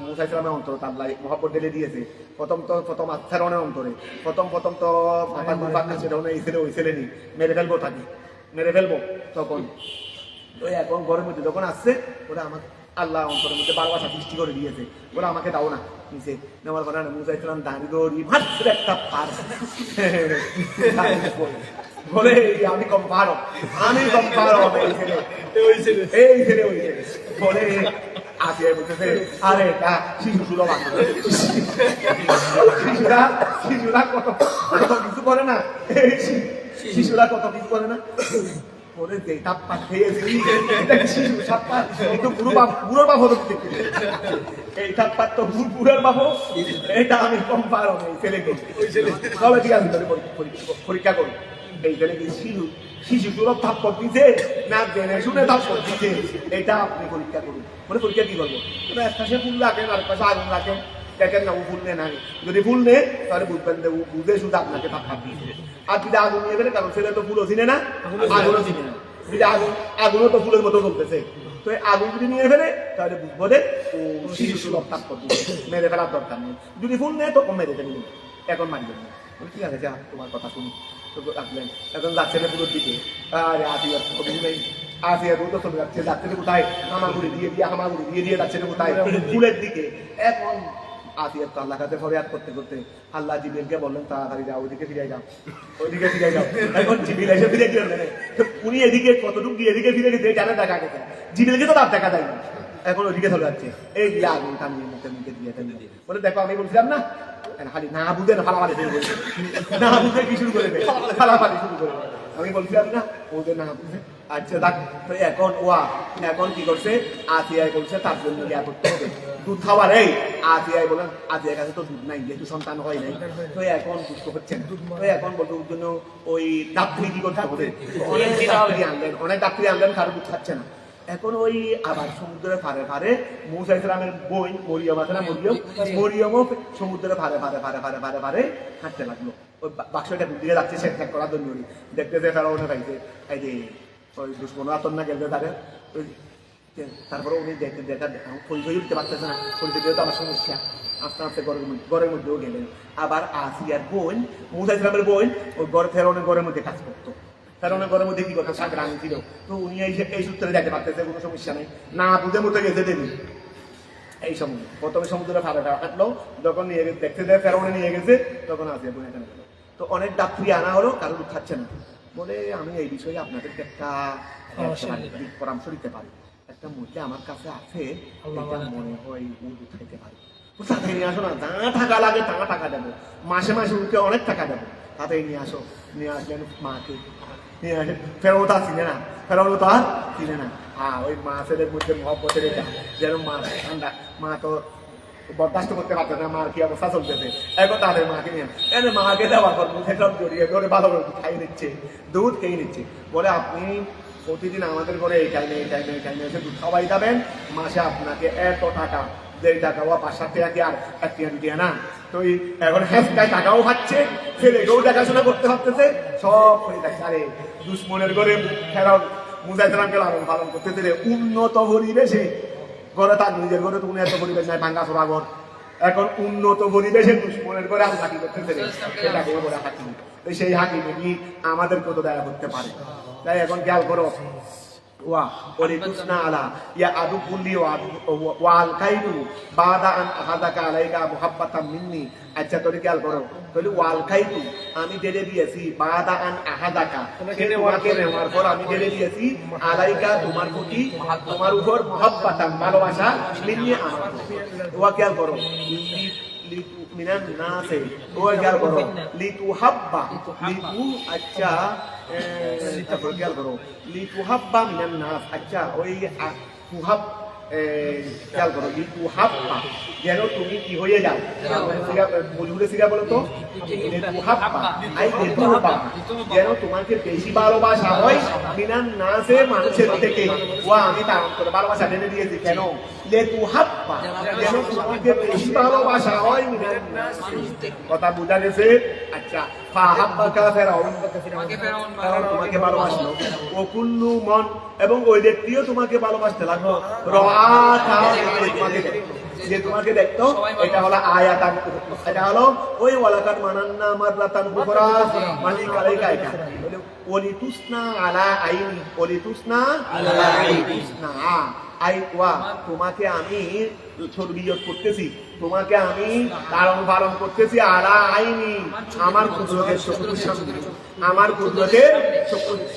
মুসা ইসলামের অন্তর আল্লাহ মহব্বত ঢেলে দিয়েছে। প্রথম ফেরাউনের অন্তরে প্রথম তো এই ছেলে ওই ছেলে নি মেরে ফেলবো তখন ওই এখন ঘরের মধ্যে যখন আসছে ওরা আমাকে আল্লাহ অন্তরের মধ্যে ভালোবাসা সৃষ্টি করে দিয়েছে, ওরা আমাকে দাও না নিচে নেওয়ার পরে মুসা ইসলাম দাঁড়িয়ে দৌড়ি মাত্র একটা পার বলে আমি কম পারো এই ছেলে বলে আসিয়া বলতেছে আরে এটা শিশু সুলভ শিশুরা কত কিছু করে না, শিশুরা কত কিছু করে না বলে যে তাপ্পা খেয়েছে শিশু সাপ্পা কিন্তু বুড়োর বাপ হতো এই তাপ্পা তো বুড়োর বাপ, এটা আমি কম পারো এই ছেলেকে সবাই ঠিক আছে পরীক্ষা করি এই ছেলেকে শিশু সুলভ থাপ্পড় দিতে না জেনে শুনে থাপ্পড় দিতে, এটা আপনি পরীক্ষা করুন। মানে পরীক্ষা কি করবো, এক পাশে ফুল রাখেন আর পাশে আগুন রাখেন, দেখেন না ও ফুল নেয় না, যদি ফুল নেয় তাহলে বুঝবেন যে বুঝে শুধু আপনাকে থাপ্পড় দিয়েছে। আর যদি আগুন নিয়ে গেলে কারণ ছেলে তো ফুলও চিনে না আগুনও চিনে না, যদি আগুনও তো ফুলের মতো চলতেছে, তো আগুন যদি নিয়ে ফেলে তাহলে বুঝবো যে ও শিশু সুলভ থাপ্পড় দিয়েছে, মেরে ফেলার দরকার নেই। যদি ফুল নেয় তখন মেরে ফেলবেন, এখন মানবেন না। ঠিক আছে যা তোমার কথা শুনি রাখলেন। এখন যাচ্ছে না পুরোর দিকে, আরে আসিয়া তো চলে যাচ্ছে কোথায় হামাগুড়ি দিয়ে যাচ্ছে না কোথায় ফুলের দিকে। এখন আসিয়া তো আল্লাহ কাছে ফরিয়াদ করতে করতে আল্লাহ জিবরিলকে বললেন তাড়াতাড়ি যাও ওইদিকে ফিরে যাও। এখন জিবরিল এসে ফিরে গেলেন, উনি এদিকে কতটুকু দিয়ে এদিকে ফিরে গেছে জানে দেখা গেছে, জিবরিলকে তো তার দেখা যায় না, এখন ওইদিকে চলে যাচ্ছে। এই দিলে আগুন টানিয়ে মুখে দিয়ে বলে দেখো আমি বলছিলাম না, খালি না বুঝে ফালাফালি শুরু করে, না বুঝে কি শুরু করে ফালাফালি শুরু করে, আমি বলছিলাম না ওদের না বুঝে। আচ্ছা দেখ তো এখন কি করছে, আসিয়ায় বলছে তার জন্য ইয়া করতে হবে দুধ খাওয়ার। এই আসিয়ায় বলেন আসিয়ার কাছে তো দুধ নাই, যেহেতু সন্তান হয় নাই, তো এখন দুধ তো হচ্ছে না, তো এখন বলতে ওর জন্য ওই দাত্রী কি করতে হবে, অনেক দাত্রী আনলেন কারো দুধ খাচ্ছে না। এখন ওই আবার সমুদ্রের ফারে মুসা ইসলামের বোন মরিয়ম আছে না, মরিয়মও সমুদ্রের ফারে হাঁটতে লাগলো। ওই বাক্সটা দিয়ে যাচ্ছে শেখ করার জন্য, দেখতেছে ফেরাউনে পাইছে এই যে ওই দুশ্মন আতন না গেলে তাদের তারপরে উনি দেখা পরিচয় উঠতে পারতেছে না, পরিচয় দিয়ে তো আমার সমস্যা। আস্তে আস্তে ঘরের মধ্যেও গেলেন। আবার আসিয়ার বোন মুসা ইসলামের বোন ওই ফেরাউনের ঘরের মধ্যে কাজ করতো, ফেরাউনের ঘরের মধ্যে কি করতো সাগরানি ছিল, তো উনি এই সূত্রে যেতে পারতেছে, কোনো সমস্যা নেই, না বুঝে মতো গেছে দেবী। এই সময় প্রথমে সমুদ্রে ফাড়া হাঁটলো, যখন নিয়ে দেখতে দেয় ফেরাউনে নিয়ে গেছে, তখন আসিয়া বোন এখানে গেল। তো অনেক যাত্রী আনা হলো, কারোর উঠাচ্ছে না, বলে আমি এই বিষয়ে আপনাদেরকে একটা পরামর্শ দিতে পারি। একটা মধ্যে আমার কাছে আছে, মনে হয় উঠাইতে পারি, তাতে নিয়ে আসো না, যা টাকা লাগে তা টাকা দেবো, মাসে উঠে অনেক টাকা দেবো, তাতে নিয়ে আসো। নিয়ে আসলেন মাকে, নিয়ে আসেন ফেরাও তো আর চিনে না, হ্যাঁ ওই মাছের মধ্যে মহব্বতের এটা যেন মা ঠান্ডা, মা তো বরদাস্ত করতে পারছে না, মার কি অবস্থা চলতেছে। এখন তাদের মাকে নিয়ে এনে মাকে দেওয়ার পর মুখে সব জড়িয়ে ধরে ভালো করে খাইয়ে নিচ্ছে, দুধ খেয়ে নিচ্ছে। বলে আপনি প্রতিদিন আমাদের ঘরে এই টাইমে এসে দুধ খাওয়াই যাবেন, মাসে আপনাকে এত টাকা, যে টাকা ও 5-7 টাকা কি আর 1 টাকা দিয়ে না। তো এখন হ্যাঁ টাকাও খাচ্ছে, ছেলেকেও দেখাশোনা করতে পারতেছে, সব হয়ে যাচ্ছে। আরে দুশ্মনের ঘরে ফেরাও মুসা ইসলামকে লালন পালন করতে দিলে উন্নত পরিবেশে ঘরে, তার নিজের ঘরে তো উনি এত পরিবেশ নাই, ভাঙ্গা ছোড়া ঘর, এখন উন্নত পরিবেশে দুশ্মনের ঘরে আমি হাকি করতে দিলে সেটাকে বলে হাকি। সেই হাকি নাকি আমাদেরকে তো দয়া করতে পারে। তাই এখন খেয়াল করো, ولتصنع على يا عدو لي والقيت بعد ان اخذك عليك محبه مني। আচ্ছা তোরে খেয়াল করো, তাহলে ওয়ালকাইতু আমি ঢেলে দিয়েছি, বাদা আন আহাদাকা তোমাকে নেওয়ার পর আমি ঢেলে দিয়েছি, আলাইকা তোমার প্রতি, তোমার উপর মহব্বতান ভালোবাসা, মিন্নি আমার। ওয়া খেয়াল করো মিনান নাসে, ওয়া খেয়াল করো লিতু হাব্বা, লিতু আচ্ছা খেয়াল করো লিতু হাব্বা মিনান নাস। আচ্ছা ওই খেয়াল করো লিতু হাপ্পা যেন তুমি কি হয়ে যাও বলিউডে সিগা বলো তো লিতু হাপ্পা আই লিতু হাপ্পা যেন তোমাকে বেশি ভালোবাসা হয় মিনান নাসে মানুষের থেকে আমি তার অন্তরে ভালোবাসা জেনে দিয়েছি কেন লিতু হাপ্পা যেন তোমাকে বেশি ভালোবাসা হয় মিনান নাস কথা বোঝা গেছে আচ্ছা ফাহাব্বাকা ফিরআউন তোমাকে ভালোবাসলো ও কুল্লু মন এবং ওই ব্যক্তিও তোমাকে ভালোবাসতে লাগলো যে তোমাকে দেখতো এটা হলো আয়াত এটা হলো ওই ওয়ালাকাত মানান্না মাররাতান বুকরা মালিক আলাইকা এটা ওলিতুসনা আলা আইনি ওলিতুসনা আলা আইনি আইওয়া তোমাকে আমি তরবিয়ত করতেছি তোমাকে আমি লালন পালন করতেছি আলা আইনি আমার কুদরতের চক্ষুর সামনে আমার কুদরতের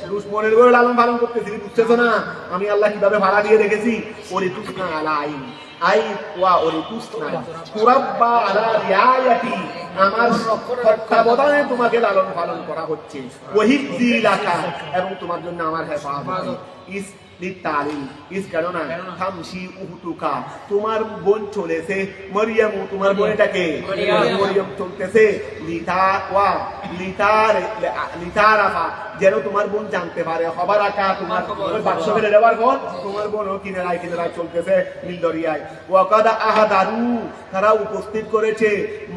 দুশমনের করে লালন পালন করতেছি বুঝতেছো না আমি আল্লাহ কিভাবে ভাড়া দিয়ে রেখেছি ওলিতুসনা আলা আইনি আই ওয়া ওলিতুসনা কুরাব্বা আলা রিয়ায়াতি আমার তত্ত্বাবধানে তোমাকে লালন পালন করা হচ্ছে ওয়াহিবজি লাকা এবং তোমার জন্য আমার হেফাজত ইস ইস কারণে থামসি উহুতুকা তোমার বোন চলেছে মরিয়াম তোমার বোনটাকে মরিয়াম চলতেছে লিতারাফা যেন তোমার বোন জানতে পারে খবর রাখা তোমার বাক্স ফেলে দেওয়ার পর তোমার বোনও কিনারায় চলতেছে নীল দরিয়ায় ওয়াকাদা আহাদারু তারা উপস্থিত করেছে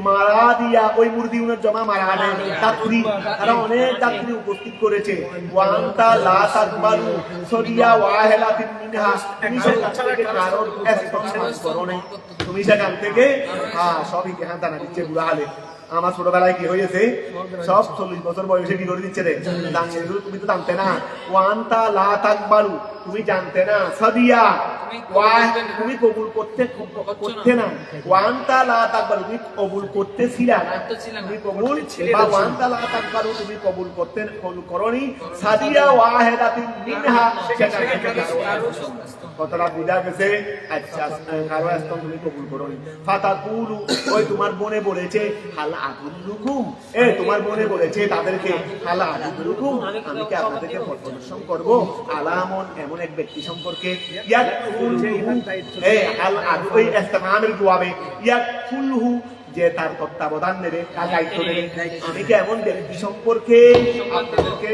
মারা দিয়া ওই মুরদিউনের জমা মারা দেয় যাত্রী তারা অনেক যাত্রী উপস্থিত করেছে ওয়ান্তা লা তাকবালু সরিয়া ওয়াহেলাতিন মিনহা তুমি সেখান থেকে কারণ এক্সপেকশন করো না তুমি সেখান থেকে সবই কেহান জানা দিচ্ছে বুড়া হালে আমার ছোটবেলায় কি হয়েছে সব 40 বছর বয়সে কি করে দিচ্ছে রে তুমি তো জানতে না ওয়ান্তা লা তাকবালু তুমি জানতে না সাদিয়া তুমি কবুল করতে না ওয়ান্তা লা তাকবালু তুমি কবুল করতেছিলা না তুমি কবুল বা ওয়ান্তা লা তাকবালু তুমি কবুল করনি সাদিয়া ওয়াহিদাতিন মিনহা কথাটা বুঝা গেছে আচ্ছা কারো আসতাম তুমি কবুল করনি ফাতাকুলু ওই তোমার বোনে বলেছে হালা আদুল্লুকুম তোমার বোনে বলেছে তাদেরকে হালা আদুল্লুকুম আমি কি আপনাদেরকে প্রদর্শন করব আলামন এমন এক ব্যক্তি সম্পর্কে যে তার তত্ত্বাবধান নেবে তার দায়িত্ব নেবে আমি কি এমন ব্যক্তি সম্পর্কে আপনাদেরকে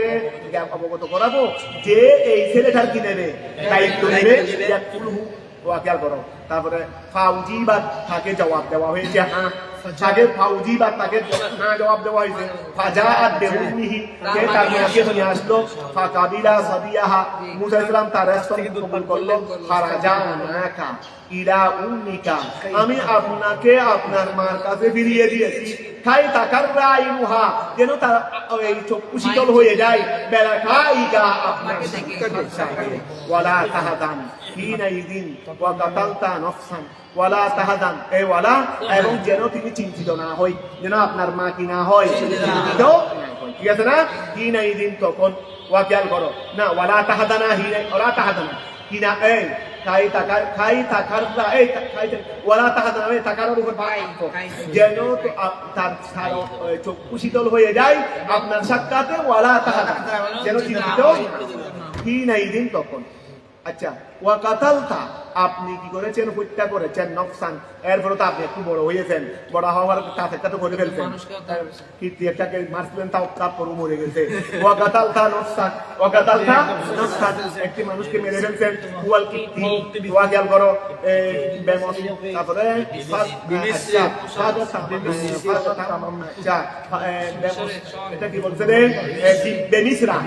অবগত করাবো যে এই ছেলেটার কি নেবে দায়িত্ব নেবে খেয়াল করো তারপরে ফাউজিবাদ তাকে জবাব দেওয়া হয়েছে তাকে ফাউজিবাদ তাকে জবাব দেওয়া হয়েছে ফাজাআত বিউম্মিহি যে তার মাকে নিয়ে আসলো ফাকাবিলা সাদিয়াহা মুসা ইসলাম তার স্তন কবুল করলো ফারাজানাকা ইলা উম্মিকা আমি আপনাকে আপনার মার কাছে ফিরিয়ে দিয়েছি খাই তাকাররা আইনুহা যেন তার এই চক্ষু শীতল হয়ে যায় বেলা খাইগা আপনার ওয়ালা তাহাদান হিনাইদিন ওয়া কাতালতা নাফসান ওয়ালা তাহাদান ওয়ালা এবং যেন তিনি চিন্তিত না হয় যেন আপনার মা কি না হয় চিন্তিত ঠিক আছে না হিনাইদিন তখন ওয়া খেয়াল করো না ওয়ালা তাহাদানা হিনাই ওয়ালা তাহাদানা কিনা চক্ষু শীতল হয়ে যায় আপনার সাক্ষাতে ওয়ালা তাহাদা যেন চিন্তিত কি নাই দিন তখন আচ্ছা ওয়া কাতালতা আপনি কি করেছেন হত্যা করেছেন নফসান এরপরে তো আপনি একটু বড় হয়েছেন বড় হওয়ার কাজটা তো করে ফেলছেন কীর্তি একটাকে মারছিলেন তাও তারপর মরে গেছে ওয়া কাতালতা নফসান ওয়া কাতালতা নফসান একটি মানুষকে মেরে ফেলছেন ওয়াল কীর্তি ওয়া খেয়াল করো বেমস তারপরে এটা কি বলছে রে বেনিসরা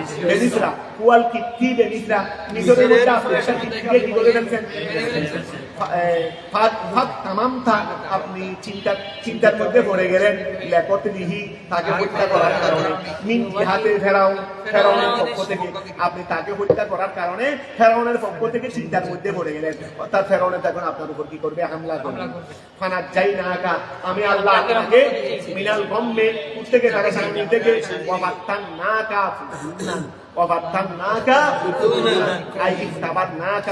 ওয়াল কীর্তি বেনিসরা নিজের মধ্যে আপনি কি করে ফেলছেন আপনি চিন্তার মধ্যে পড়ে গেলেন লেখতে লিহি তাকে হত্যা করার কারণে মিন জিহাতে ফেরাউনের পক্ষ থেকে আপনি তাকে হত্যা করার কারণে ফেরাউনের পক্ষ থেকে চিন্তার মধ্যে পড়ে গেলেন অর্থাৎ ফেরাউনের তখন আপনার উপর কি করবে হামলা করবে ফানাত যাই না কা আমি আল্লাহ আপনাকে মিনাল গম্মে থেকে তাকে সামনে থেকে ওয়াফাত্তান না কা وفتناك أي اختبرناك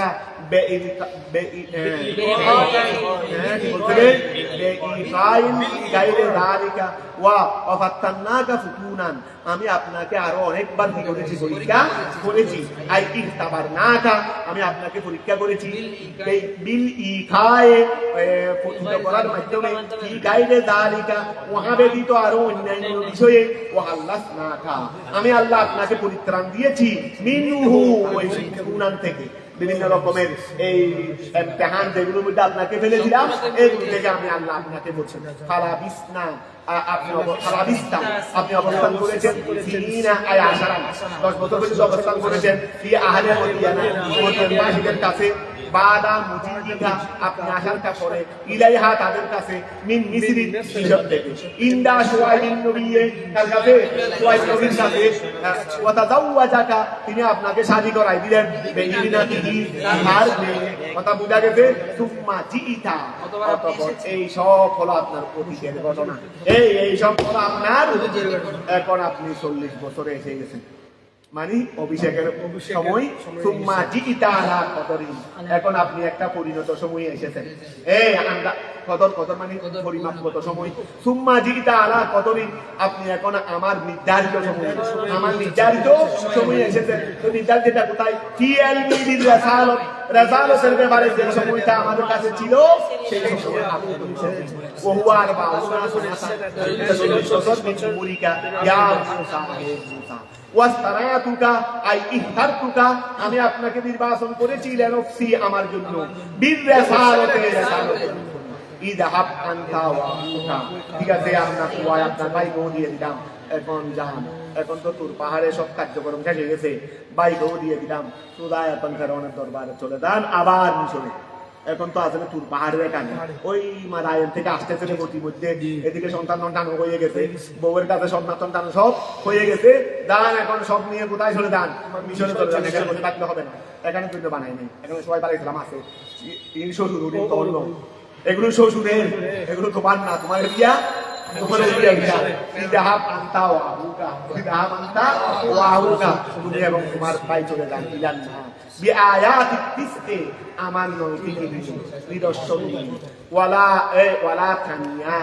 বিইকাইন গায়রে যালিকা ওয়া আফাতান্নাকা ফুতুনান, আমি আপনাকে আরো অনেকবার কি করেছি, পরীক্ষা করেছি। আই ইখতাবারনাকা, আমি আপনাকে পরীক্ষা করেছি বিল ইখায়ে, পরীক্ষা করার মাধ্যমে, কি গায়রে যালিকা, ওয়া ব্যতীত আরো অন্যান্য বিষয়ে, ওয়া আল্লাসনাকা, আমি আল্লাহ আপনাকে পরিত্রাণ দিয়েছি মিনহু, ওই ফুতুনান থেকে, বিভিন্ন রকমের এই ইমতিহান যেগুলোর মধ্যে আপনাকে ফেলেছিলাম, এগুলো থেকে আমি আল্লাহ আপনাকে বলছি। ফালাবিসনা, আপনি অবস্থান করেছেন, 10 বছর পর্যন্ত অবস্থান করেছেন, আহলে মদিনার কাছে, বাদা মুজিদিকা, আপনি আসারটা পরে, ইলাইহা তাদের কাছে, মিন মিসরি মিশর থেকে, ইন্দা শুআইবিন নবিয়ে তার কাছে, শুআইব নবীর কাছে, ওয়া তাযাওয়াজাকা, তিনি আপনাকে শাদী করাই দিলেন, বেইনাতিহি, আর কথা বুঝা গেছে, সুম্মা জিইতা, অতঃপর এই সব হলো আপনার অতীতের ঘটনা, এই সব হলো আপনার, এখন আপনি 40 বছরে এসে গেছেন, মানে অভিষেকের সময়, সুম্মা জিইতা আলা কদরিন, এখন আপনি একটা পরিণত সময়ে এসেছেন, কদর মানে পরিমাপগত সময়, সুম্মা জিইতা আলা কদরিন, আপনি এখন আমার নির্ধারিত সময়ে এসেছেন। তো নির্ধারিতটা কোথায়? ফি আলমিল রাসালাতের ব্যাপারে যে সময়টা আমাদের কাছে ছিল, সেই সময় আপনি এসেছেন। ওহুয়া আরবাউনা সানাতান মুরিকা ইয়া মুসা, ওয়াস্তারাতুকা আই ইখতারতুকা, আমি আপনাকে নির্বাচন করেছি লিনফসি, আমার জন্য, বিররাসালাতে, রাসালাতের, ইযহাব আনতা ওয়া আখুকা, ঠিক আছে, আপনার ভাইকেও দিয়ে দিলাম, এখন যান, এখন তো তোর পাহাড়ে সব কার্যক্রম শেষ হয়ে গেছে, ভাইকেও দিয়ে দিলাম, সোজা এখন ফেরাউনের দরবারে চলে যান, আবার মিশরে। এখন তো আসলে তুর পাহাড়ের কানে, ওই মারায়ন থেকে আসতেছে প্রতিমধ্যে, এদিকে সন্তান হয়ে গেছে, বউয়ের কাছে সন্তান সব হয়ে গেছে, দান এখন সব নিয়ে কোথায় চলে যান? মিশরে চলে যান, এখানে বসে থাকলে হবে না, এখানে কিন্তু বানাই নেই, এখানে সবাই বাড়াইছিলাম আছে, শ্বশুর এগুলো শ্বশুরের, এগুলো তোমার না, তোমার বিয়া, তুমি এবং তোমার ভাই চলে যান, আমার নিদর্শন, ওয়ালা তানিয়া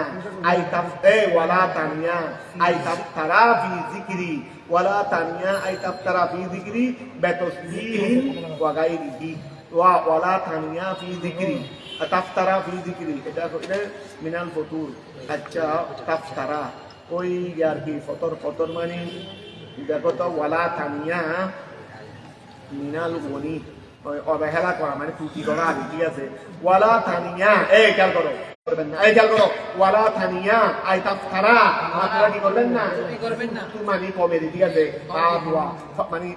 আই তাফতারা ফি যিকরি, ওয়ালা তানিয়া আই তাফতারা ফি যিকরি বিতাসবিহিন ওয়া গায়রিহি, ওয়ালা তানিয়া ফি যিকরি, তাফতারা ফি যিকরি, এটা মিনাল ফুতুর। আচ্ছা, তাফতারা ওই আর কি, ফতর মানে দেখো তো, ওয়ালা তানিয়া মিনাল গনি, অবহেলা করা মানে ত্রুটি করা, ঠিক আছে, ওয়ালা তানিয়া, খেয়াল করো, ওয়ালা তানিয়া আই তাফতারা, আপনারা কি করবেন না, মানে কমেডি, ঠিক আছে, মানে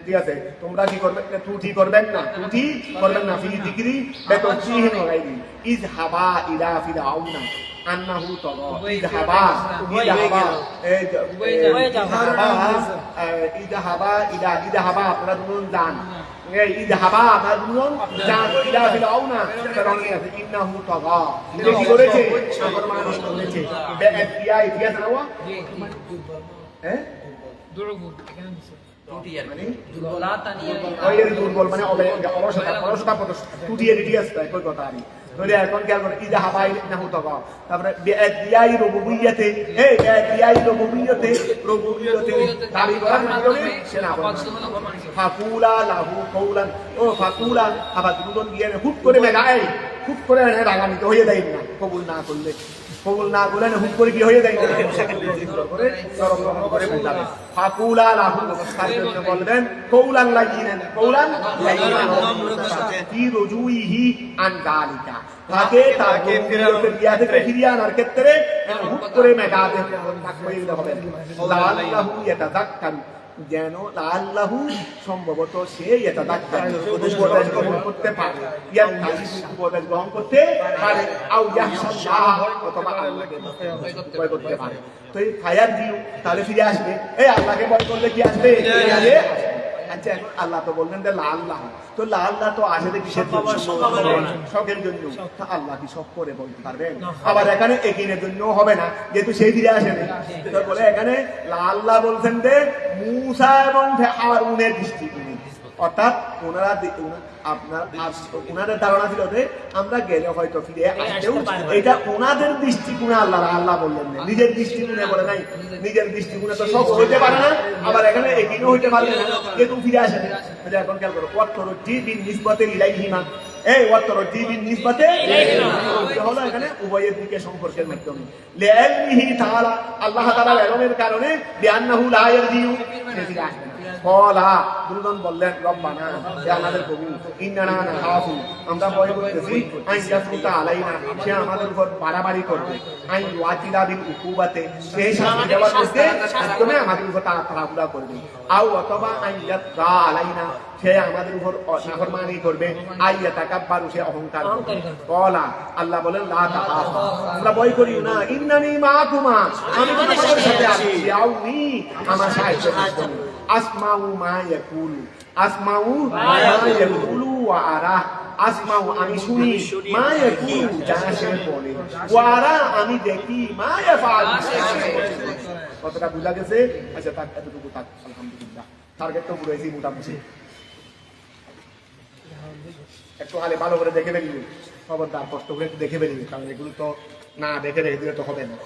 ঠিক আছে, তোমরা কি করবে, ত্রুটি করবেন না, ফি যিকরি বিতাসবিহিন ওয়া গায়রিহি, ইযহাবা ইলা ফিরআউনা আন্নাহু তাগা, ইযহাবা আপনারা দুজন যান, আপনারা দুজন যান, ইলা ফিরআউনা, ফিরআউনের কাছে, ইন্নাহু তাগা, কি করেছে, নাফরমানি করেছে, বেআতিয়া ইতিহাস নাওয়া, দুর্বল মানে অলসতা টুটিয়ে ইতিহাস, একই কথা। এখন খেয়াল করে, ইযহাবাই নাহু তাগা, তারপরে বিআদিয়াই রুবুবিয়্যতে, রুবুবিয়্যতে দাবি করার মাধ্যমে সে না ফাকুলা লাহু কওলান, ফাকুলা, আবার দুজন গিয়ে হুট করে মেঘায়, হুট করে রাগান্বিত হয়ে যায় না, কবুল না করলে হুট করে কি হয়ে যায়, ফাকুলা লাহু, তার জন্য বলবেন কওলান লাইয়িনান, ফি রুজুইহি আন যালিকা, তাকে ফিরিয়ে আনার ক্ষেত্রে হুট করে মেঘাতে হবে, লাআল্লাহু ইয়াতাযাক্কারু, যেন লাআল্লাহু, সম্ভবত সে উপদেশ গ্রহণ করতে পারে, উপদেশ গ্রহণ করতে পারে, আও ইয়াহশাল্লাহ, অথবা আল্লাহকে ভয় করতে পারে। তো এই ফায়ার দিও, তাহলে ফিরে আসবে, আল্লাহকে ভয় করলে কি আসবে, আচ্ছা, আল্লাহ তো বললেন যে লাআল্লাহ, তো লাআল্লাহ তো আসলে কিসের জন্য, শখের জন্য, আল্লাহ কি শখ করে বলতে পারবেন? আবার এখানে একিনের জন্য হবে না, যেহেতু সেই ফিরে আসেনি, তো বলে এখানে লাআল্লাহ বলছেন যে মুসা এবং হারুনের দৃষ্টিকোণে, অর্থাৎ ওনাদের ধারণা ছিল যে আমরা গেলে হয়তো ফিরে আসতেও, এটা ওনাদের দৃষ্টিকোণে আল্লাহ বললেন না, নিজের দৃষ্টিকোণে বলে নাই। নিজের দৃষ্টিকোণে তো সব হইতে পারে না, আবার এখানে এখানেও হইতে পারবে না, কেউ ফিরে আসে না। এটা এখন খেয়াল করো, ওয়াত্তরুদ্দি বিন নিসবাতি ইলাইহিমা, এই ওয়াত্তরুদ্দি বিন নিসবাতি ইলাইহিমা হলো এখানে উভয়ের দিকে সম্পর্কের মাধ্যমে। লিআলমিহি তাআলা, আল্লাহ তাআলার ইলমের কারণে, বিআন্নাহু লা ইয়ারজিউ, সে ফিরে আসবে না। কলা, দুজন বললেন, রব্বানা, হে আমাদের প্রভু, ইন্নানা নাখাফু, আমরা ভয় করতেছি, আইন ইয়াসরুতা আলাইনা, সে আমাদের উপর বাড়াবাড়ি করবে, আইন ওয়াতিলা বিল উকুবাতে, সে শাস্তি দেওয়ার মধ্যে একদমে আমাদের উপর তাড়াহুড়া করবে, আও অথবা আইন ইয়াতরা আলাইনা, সে আমাদের উপর নাফরমানি করবে, আইয়া তাকাব্বারু, সে অহংকার করবে। কলা, আল্লাহ বলেন, লা তাখাফা, আমরা ভয় করিও না, ইন্নানি মাআকুমা, আমি তোমাদের সাথে আছি, আউনি, আমার সাহায্য করবেন। আসমাউ মা ইয়াকুলু, আসমাউ মা ইয়াকুলু ওয়া আরা, আসমাউ আমি শুনি, মা ইয়াকুলু যা সে বলে, ওয়া আরা আমি দেখি, মা ইয়াফআলু। কতটা বুঝা গেছে? আচ্ছা তাক, এতটুকু তাক, আলহামদুলিল্লাহ টার্গেট তো পুরোইছি মোটামুটি। একটু হালে ভালো করে দেখে বেরিয়ে, খবরদার কষ্ট করে একটু দেখে বেরিয়ে, কারণ এগুলো তো না দেখে রেখে দিলে তো হবে না।